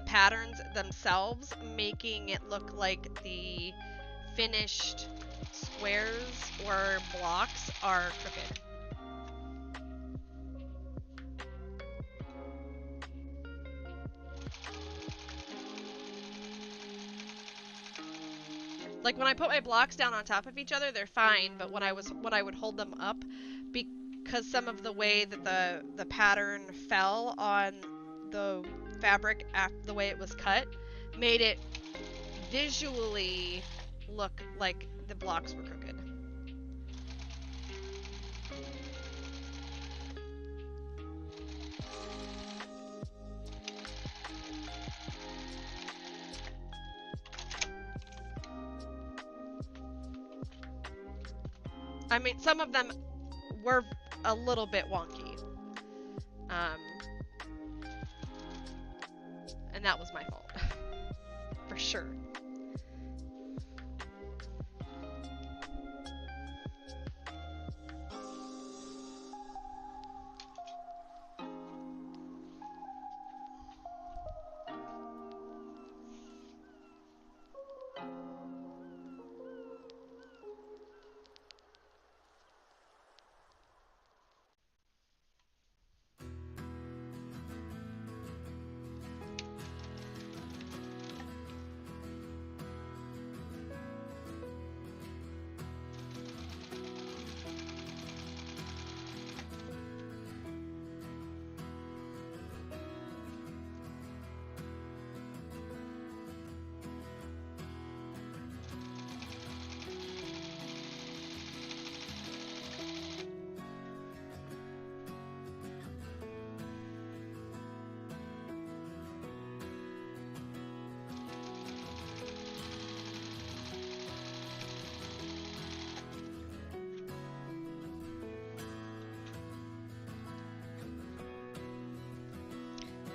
patterns themselves, making it look like the finished squares or blocks are crooked. Like when I put my blocks down on top of each other, they're fine, but when I would hold them up, because some of the way that the pattern fell on the fabric the way it was cut made it visually look like the blocks were crooked. I mean, some of them were a little bit wonky. And that was my fault. For sure.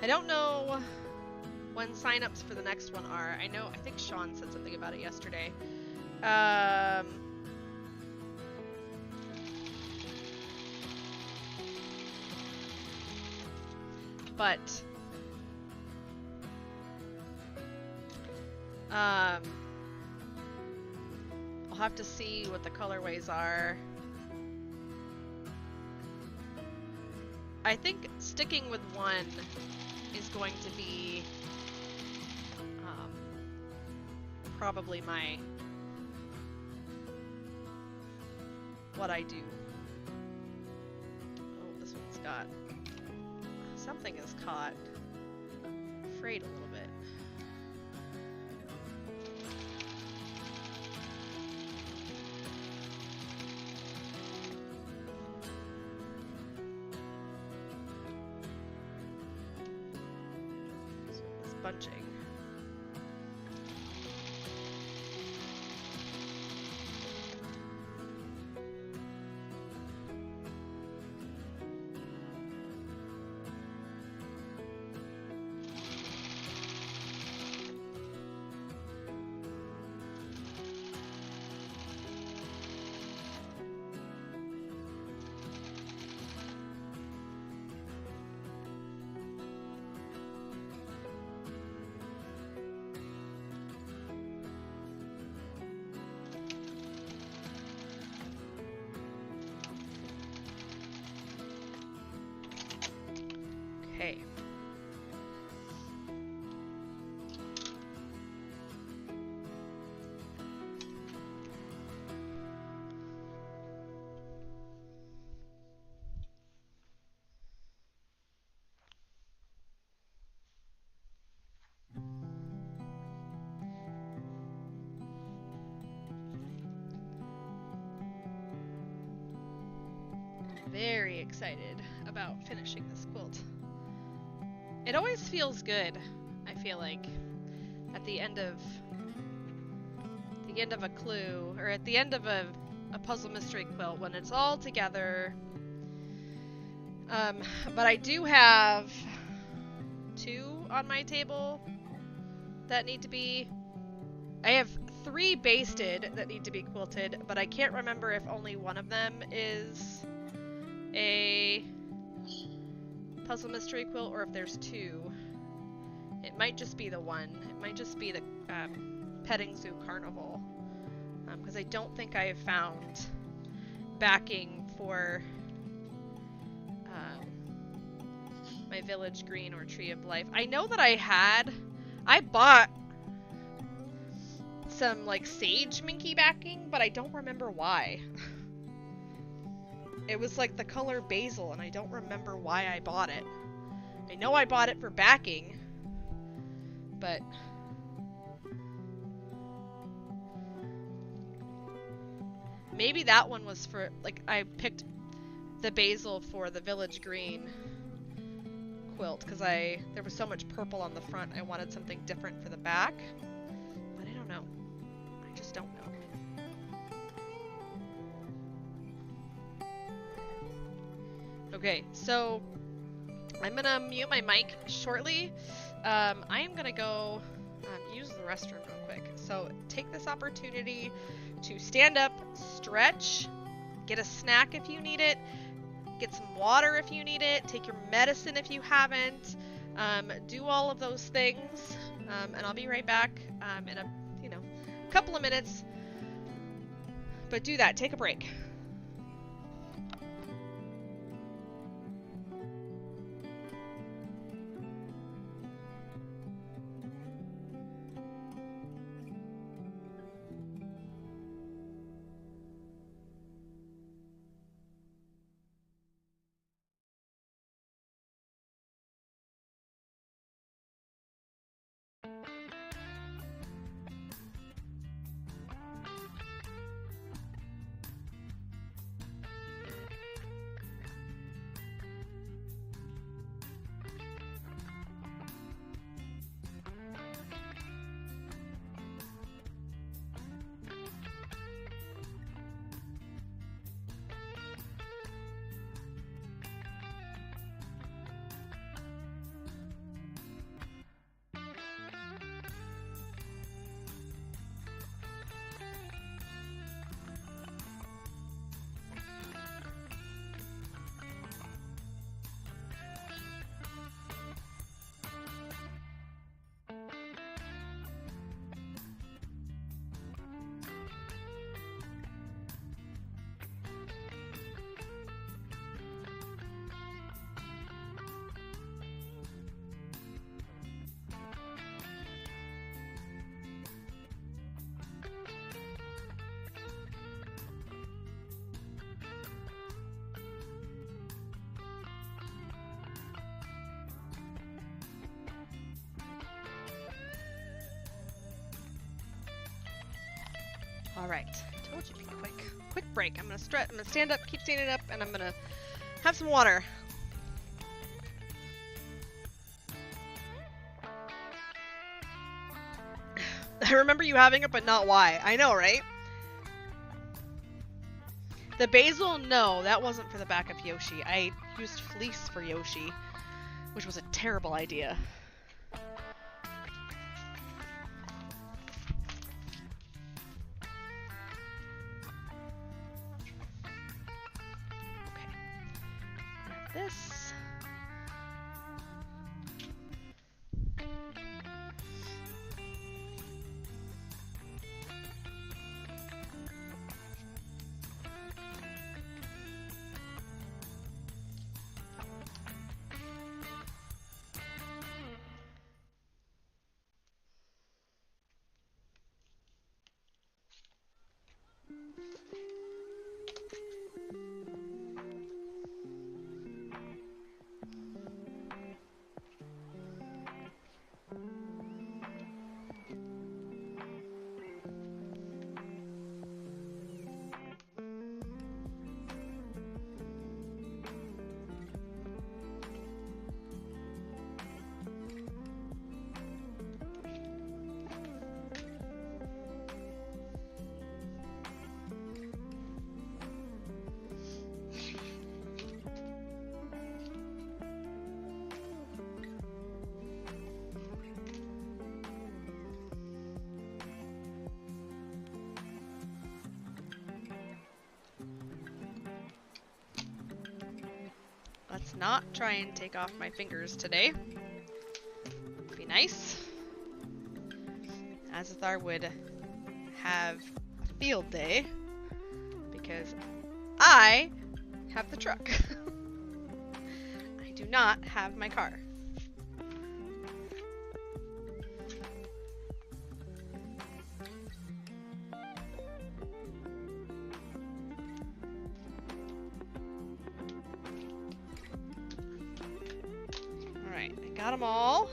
I don't know when signups for the next one are. I think Sean said something about it yesterday. But I'll have to see what the colorways are. I think sticking with one is going to be probably what I do. Oh, this one's got something is caught, frayed a little bit. Bunching. Okay. Very excited about finishing this quilt. It always feels good, I feel like, at the end of a clue, or at the end of a puzzle mystery quilt, when it's all together. But I do have 2 on my table that need to be... I have 3 basted that need to be quilted, but I can't remember if only one of them is a puzzle mystery quilt or if there's 2. It might just be the one. It might just be the petting zoo carnival, because I don't think I have found backing for my village green or tree of life. I know that I bought some like sage minky backing, but I don't remember why. It was like the color basil, and I don't remember why I bought it. I know I bought it for backing, but maybe that one was for, like, I picked the basil for the village green quilt because there was so much purple on the front. I wanted something different for the back, but I don't know. I just don't know. Okay, so I'm gonna mute my mic shortly. I am gonna go use the restroom real quick. So take this opportunity to stand up, stretch, get a snack if you need it, get some water if you need it, take your medicine if you haven't, do all of those things, and I'll be right back in a couple of minutes. But do that, take a break. All right, told you it'd be quick break. I'm gonna stretch. I'm gonna stand up, keep standing up, and I'm gonna have some water. I remember you having it, but not why. I know, right? The basil, no, that wasn't for the back of Yoshi. I used fleece for Yoshi, which was a terrible idea. This. Let's not try and take off my fingers today. Be nice. Azithar would have a field day because I have the truck. I do not have my car. Got them all.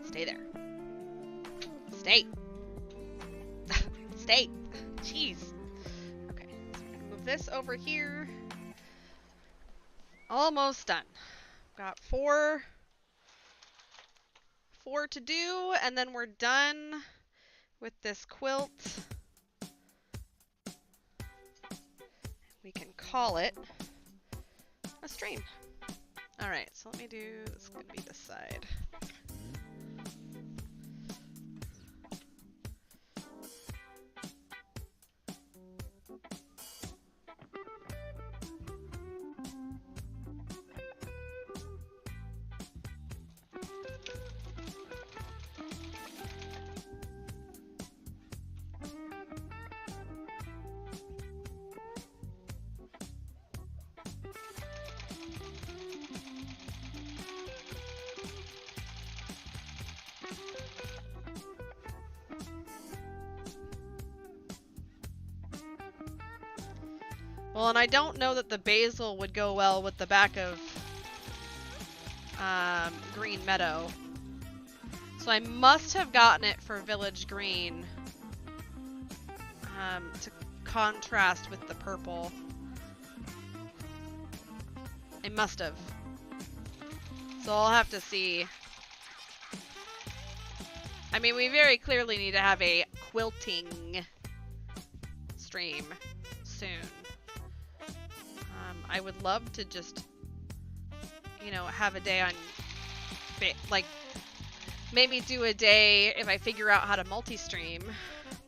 Stay there. Stay. Stay. Jeez. Okay, so we're gonna move this over here. Almost done. Got four to do, and then we're done with this quilt. We can call it a stream. All right, so let me do, this is gonna be this side. Well, and I don't know that the basil would go well with the back of Green Meadow. So I must have gotten it for Village Green to contrast with the purple. I must have. So I'll have to see. I mean, we very clearly need to have a quilting stream soon. I would love to just, you know, have a day on, like, maybe do a day if I figure out how to multi-stream,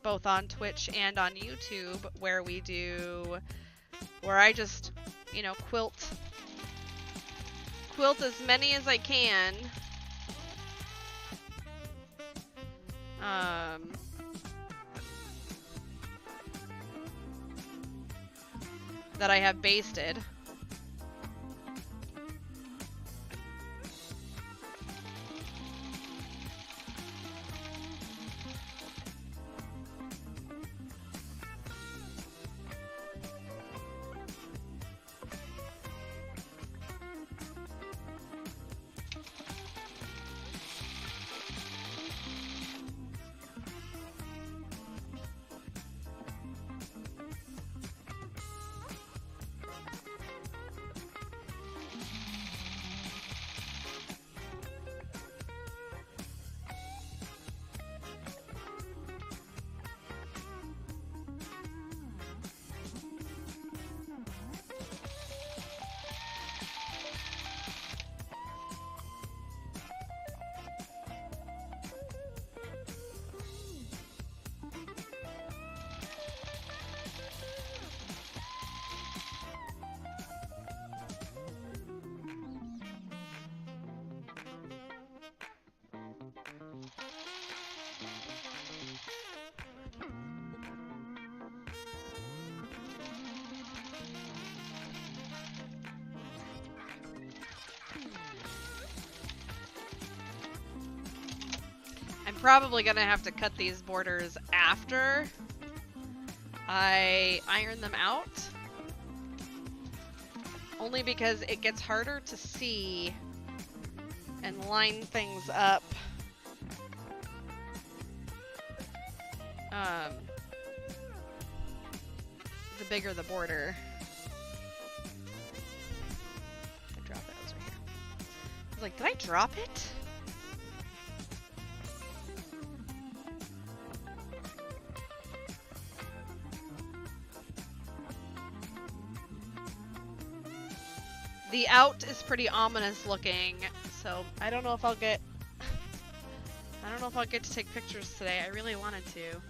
both on Twitch and on YouTube, where I just, you know, quilt as many as I can. That I have basted. I'm probably gonna have to cut these borders after I iron them out. Only because it gets harder to see and line things up. The bigger the border. I dropped it, I was right here. I was like, did I drop it? The out is pretty ominous looking, so I don't know if I'll get to take pictures today. I really wanted to.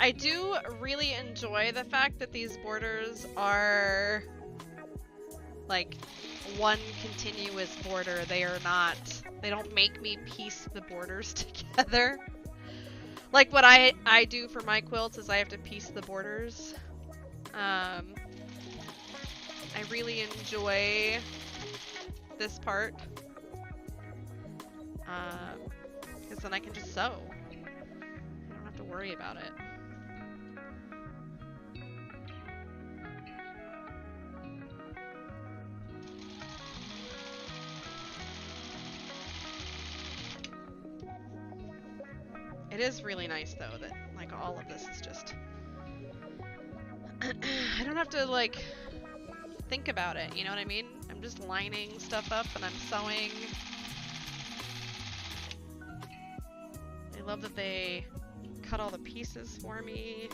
I do really enjoy the fact that these borders are like one continuous border. They don't make me piece the borders together. Like what I do for my quilts is I have to piece the borders. I really enjoy this part. Because then I can just sew. I don't have to worry about it. It is really nice though that like all of this is just I don't have to like think about it, you know what I mean? I'm just lining stuff up and I'm sewing. I love that they cut all the pieces for me.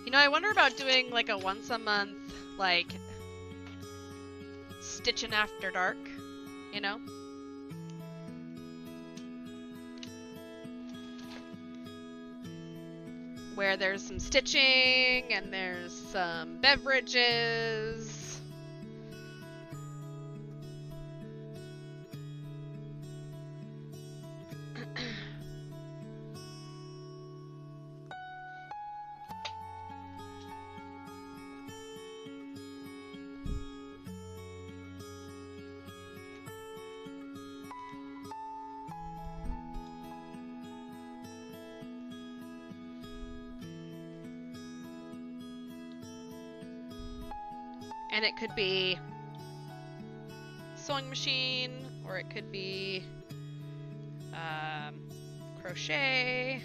You know, I wonder about doing like a once a month, like, stitching after dark, you know? Where there's some stitching and there's some beverages. And it could be sewing machine, or it could be crochet.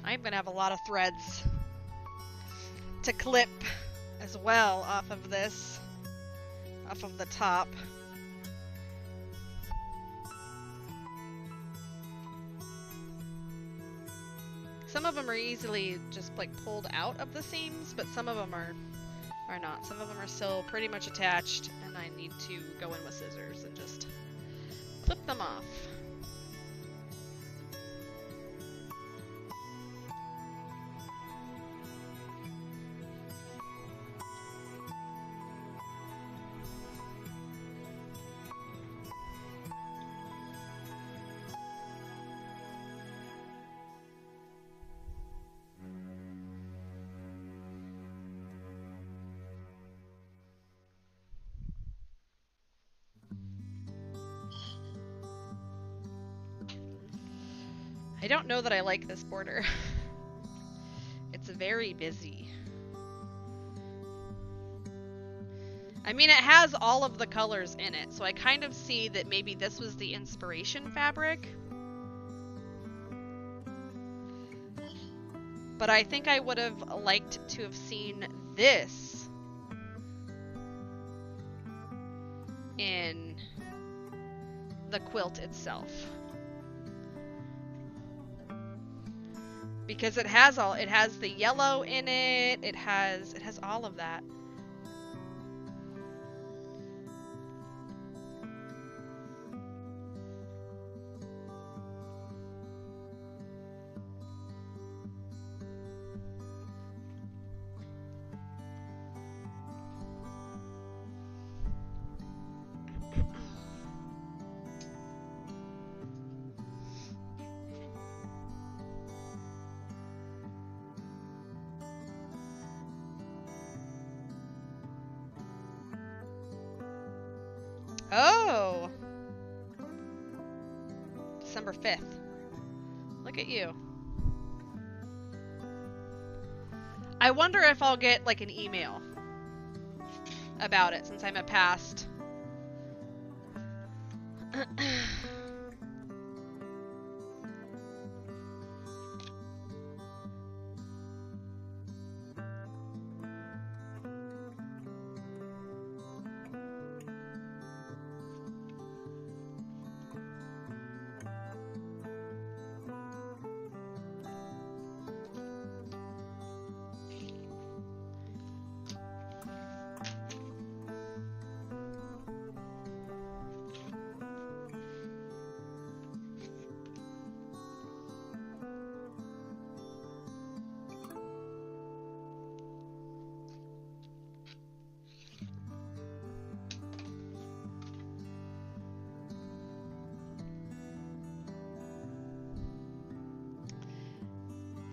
I'm gonna have a lot of threads to clip as well off of this, off of the top. Some of them are easily just like pulled out of the seams, but some of them are not. Some of them are still pretty much attached, and I need to go in with scissors and just clip them off. I don't know that I like this border. It's very busy. I mean, it has all of the colors in it, so I kind of see that maybe this was the inspiration fabric. But I think I would have liked to have seen this in the quilt itself. Because it has the yellow in it. It has all of that. Oh! December 5th. Look at you. I wonder if I'll get, like, an email about it, since I'm a past.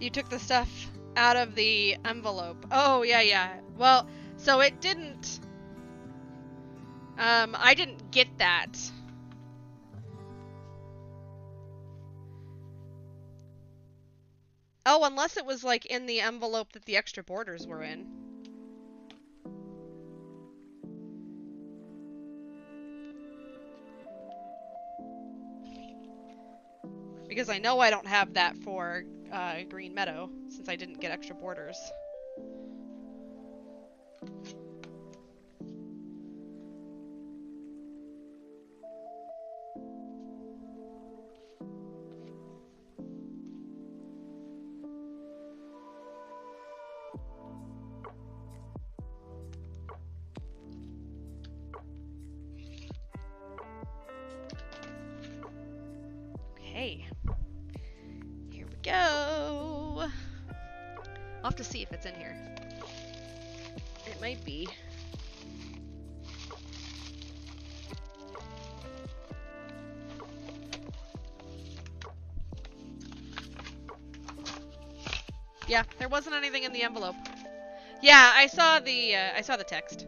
You took the stuff out of the envelope. Oh, yeah. Well, so it didn't... I didn't get that. Oh, unless it was, like, in the envelope that the extra borders were in. Because I know I don't have that for Green Meadow, since I didn't get extra borders. Okay. Here we go. I'll have to see if it's in here. It might be. Yeah, there wasn't anything in the envelope. Yeah, I saw the text.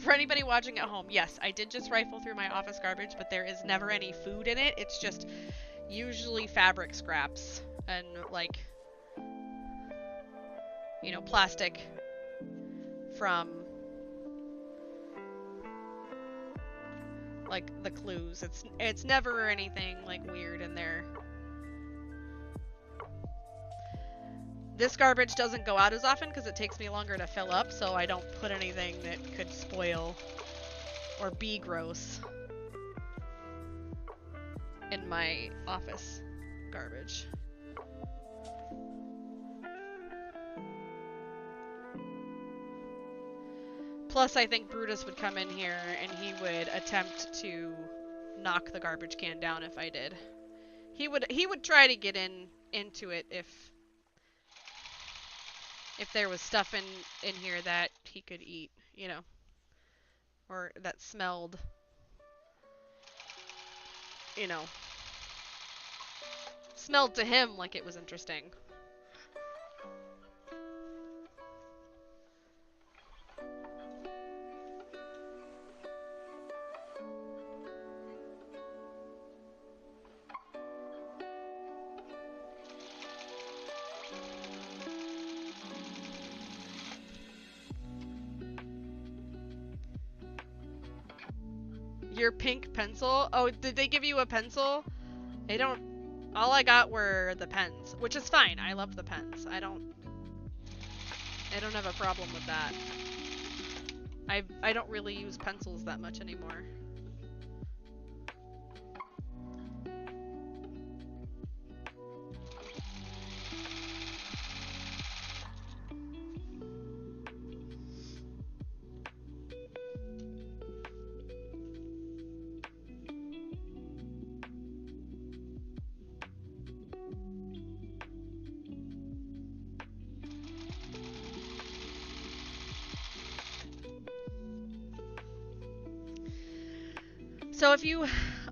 For anybody watching at home, yes, I did just rifle through my office garbage, but there is never any food in it. It's just usually fabric scraps and, like, you know, plastic from, like, the clues. It's never anything, like, weird in there. This garbage doesn't go out as often because it takes me longer to fill up, so I don't put anything that could spoil or be gross in my office garbage. Plus, I think Brutus would come in here and he would attempt to knock the garbage can down if I did. He would try to get into it if there was stuff in here that he could eat, you know, or that smelled, you know, smelled to him like it was interesting. Your pink pencil? Oh, did they give you a pencil? They don't... All I got were the pens, which is fine. I love the pens. I don't have a problem with that. I don't really use pencils that much anymore. So if you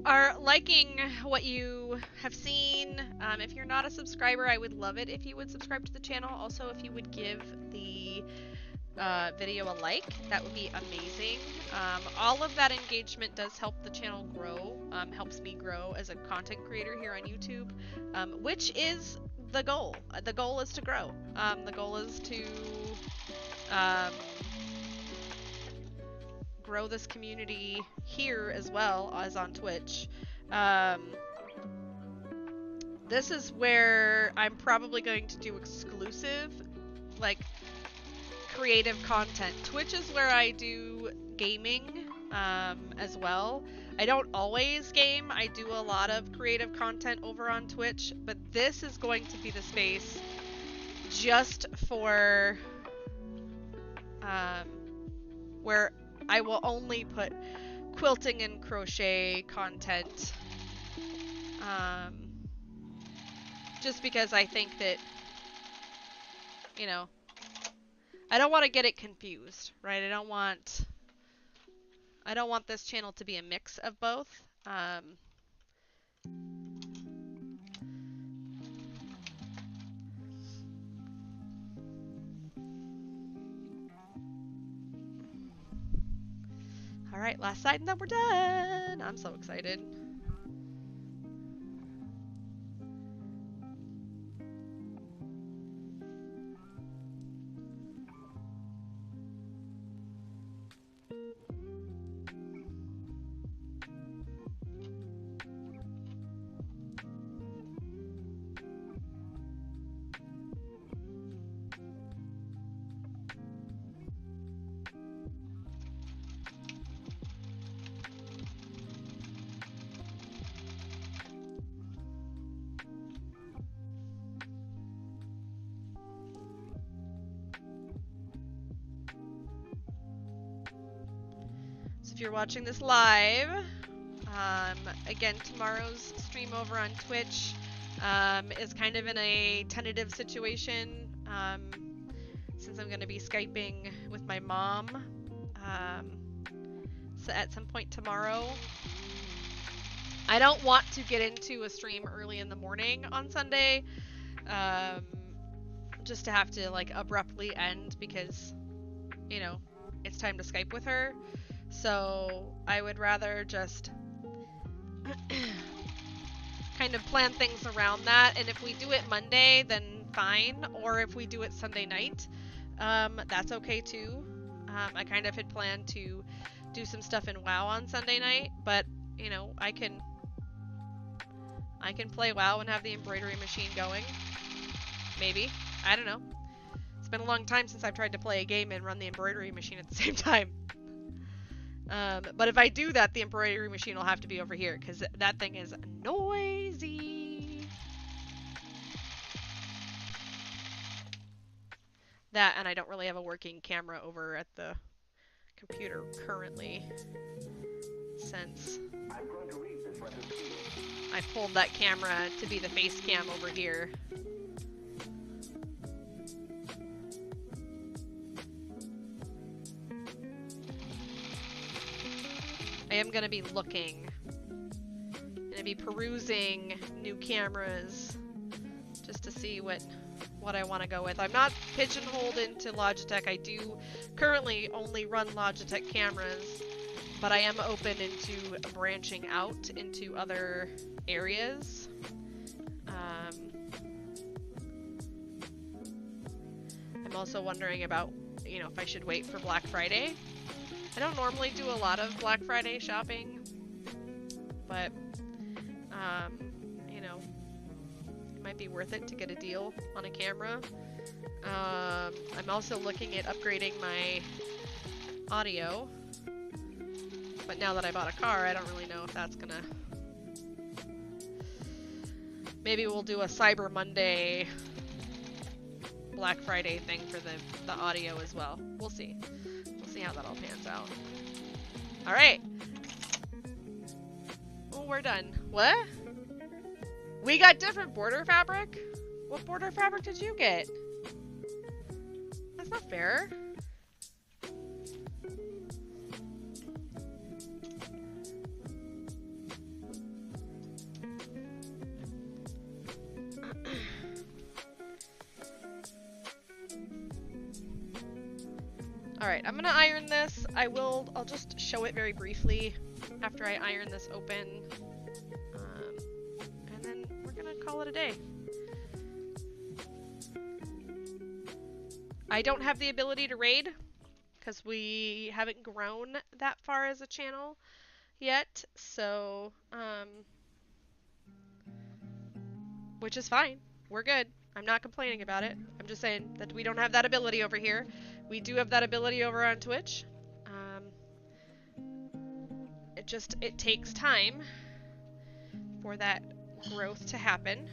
are liking what you have seen, if you're not a subscriber, I would love it if you would subscribe to the channel. Also, if you would give the video a like, that would be amazing. All of that engagement does help the channel grow, helps me grow as a content creator here on YouTube, which is the goal. The goal is to grow. The goal is to grow this community here as well as on Twitch. This is where I'm probably going to do exclusive, like, creative content. Twitch is where I do gaming as well. I don't always game. I do a lot of creative content over on Twitch, but this is going to be the space just for where I will only put quilting and crochet content, just because I think that, you know, I don't want to get it confused, right? I don't want this channel to be a mix of both. All right, last side and then we're done. I'm so excited. If you're watching this live, again, tomorrow's stream over on Twitch is kind of in a tentative situation, since I'm going to be Skyping with my mom, so at some point tomorrow. I don't want to get into a stream early in the morning on Sunday, just to have to, like, abruptly end because, you know, it's time to Skype with her. So I would rather just kind of plan things around that, and if we do it Monday, then fine, or if we do it Sunday night, that's okay too. I kind of had planned to do some stuff in WoW on Sunday night, but, you know, I can play WoW and have the embroidery machine going. Maybe. I don't know. It's been a long time since I've tried to play a game and run the embroidery machine at the same time. But if I do that, the embroidery machine will have to be over here, because that thing is noisy. That, and I don't really have a working camera over at the computer currently, since I pulled that camera to be the face cam over here. I am going to be looking, going to be perusing new cameras just to see what I want to go with. I'm not pigeonholed into Logitech. I do currently only run Logitech cameras, but I am open into branching out into other areas. I'm also wondering about, you know, if I should wait for Black Friday. I don't normally do a lot of Black Friday shopping, but, you know, it might be worth it to get a deal on a camera. I'm also looking at upgrading my audio. But now that I bought a car, I don't really know if that's gonna... Maybe we'll do a Cyber Monday, Black Friday thing for the audio as well. We'll see. We'll see how that all pans out. Alright. Oh, we're done. What? We got different border fabric? What border fabric did you get? That's not fair. Alright, I'm gonna iron this. I'll just show it very briefly after I iron this open. And then we're gonna call it a day. I don't have the ability to raid because we haven't grown that far as a channel yet, so which is fine. We're good. I'm not complaining about it. I'm just saying that we don't have that ability over here. We do have that ability over on Twitch. It takes time for that growth to happen.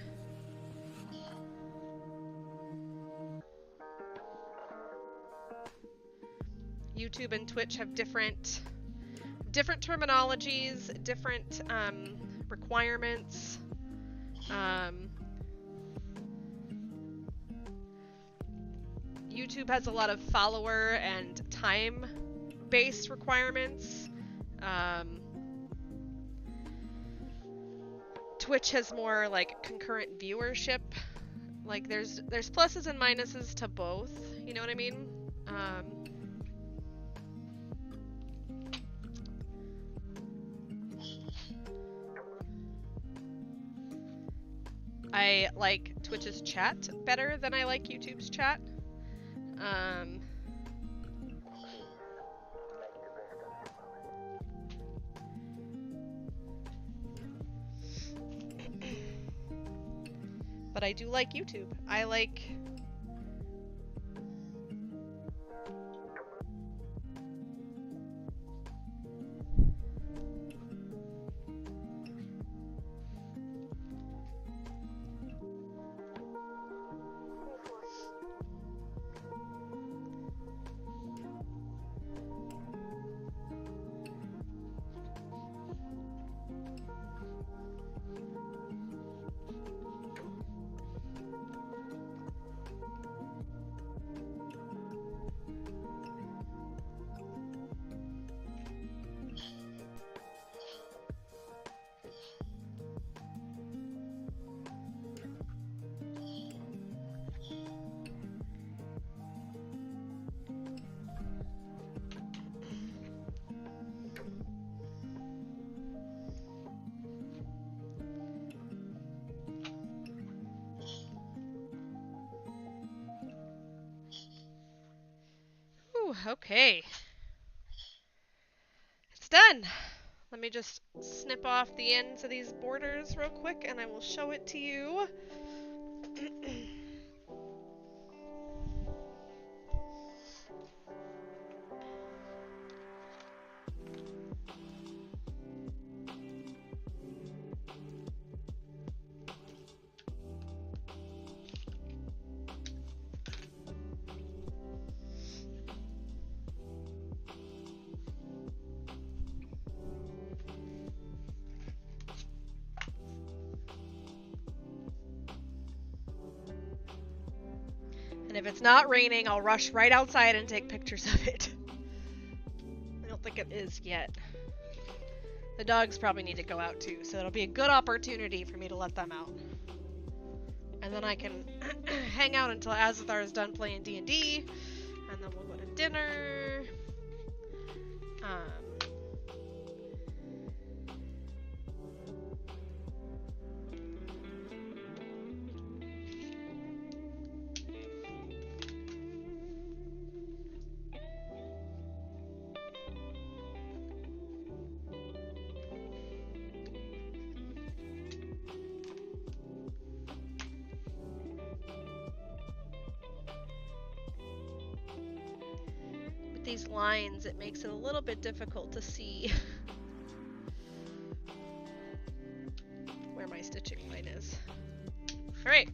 YouTube and Twitch have different terminologies, different requirements. YouTube has a lot of follower and time-based requirements. Twitch has more like concurrent viewership. Like there's pluses and minuses to both. You know what I mean? I like Twitch's chat better than I like YouTube's chat. But I do like YouTube. I like... Okay. It's done. Let me just snip off the ends of these borders real quick and I will show it to you. And if it's not raining, I'll rush right outside and take pictures of it. I don't think it is yet. The dogs probably need to go out too, so it'll be a good opportunity for me to let them out. And then I can hang out until Azithar is done playing D&D, and then we'll go to dinner. with these lines, it makes it a little bit difficult to see where my stitching line is. Alright,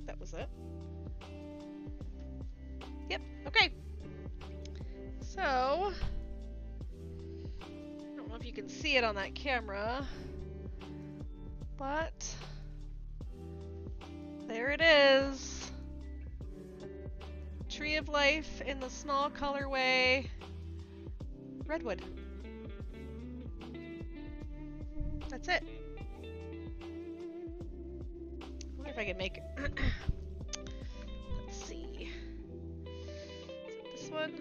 that was it. Yep, okay. So, I don't know if you can see it on that camera, but there it is. Tree of Life in the small colorway, Redwood. That's it. I wonder if I can make let's see. Is it this one?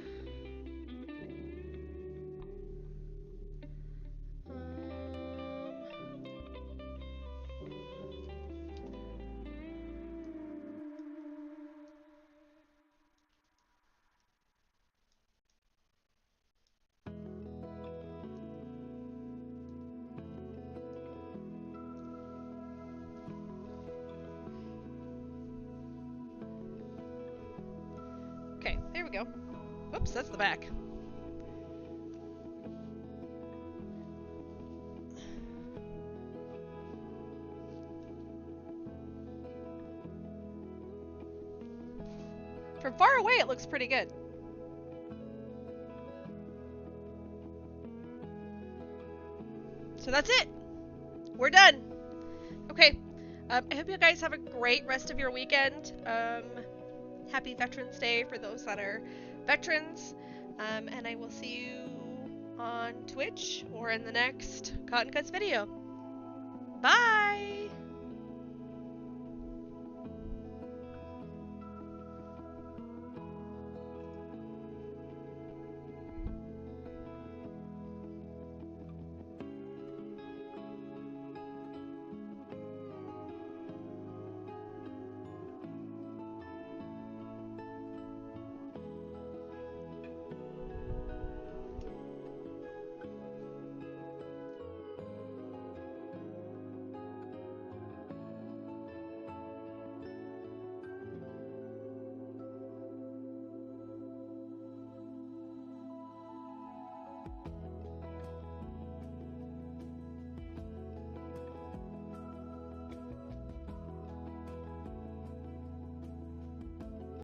Okay, there we go. Oops, that's the back. From far away, it looks pretty good. So that's it. We're done. Okay. I hope you guys have a great rest of your weekend. Happy Veterans Day for those that are veterans. And I will see you on Twitch or in the next Cotton Cuts video. Bye!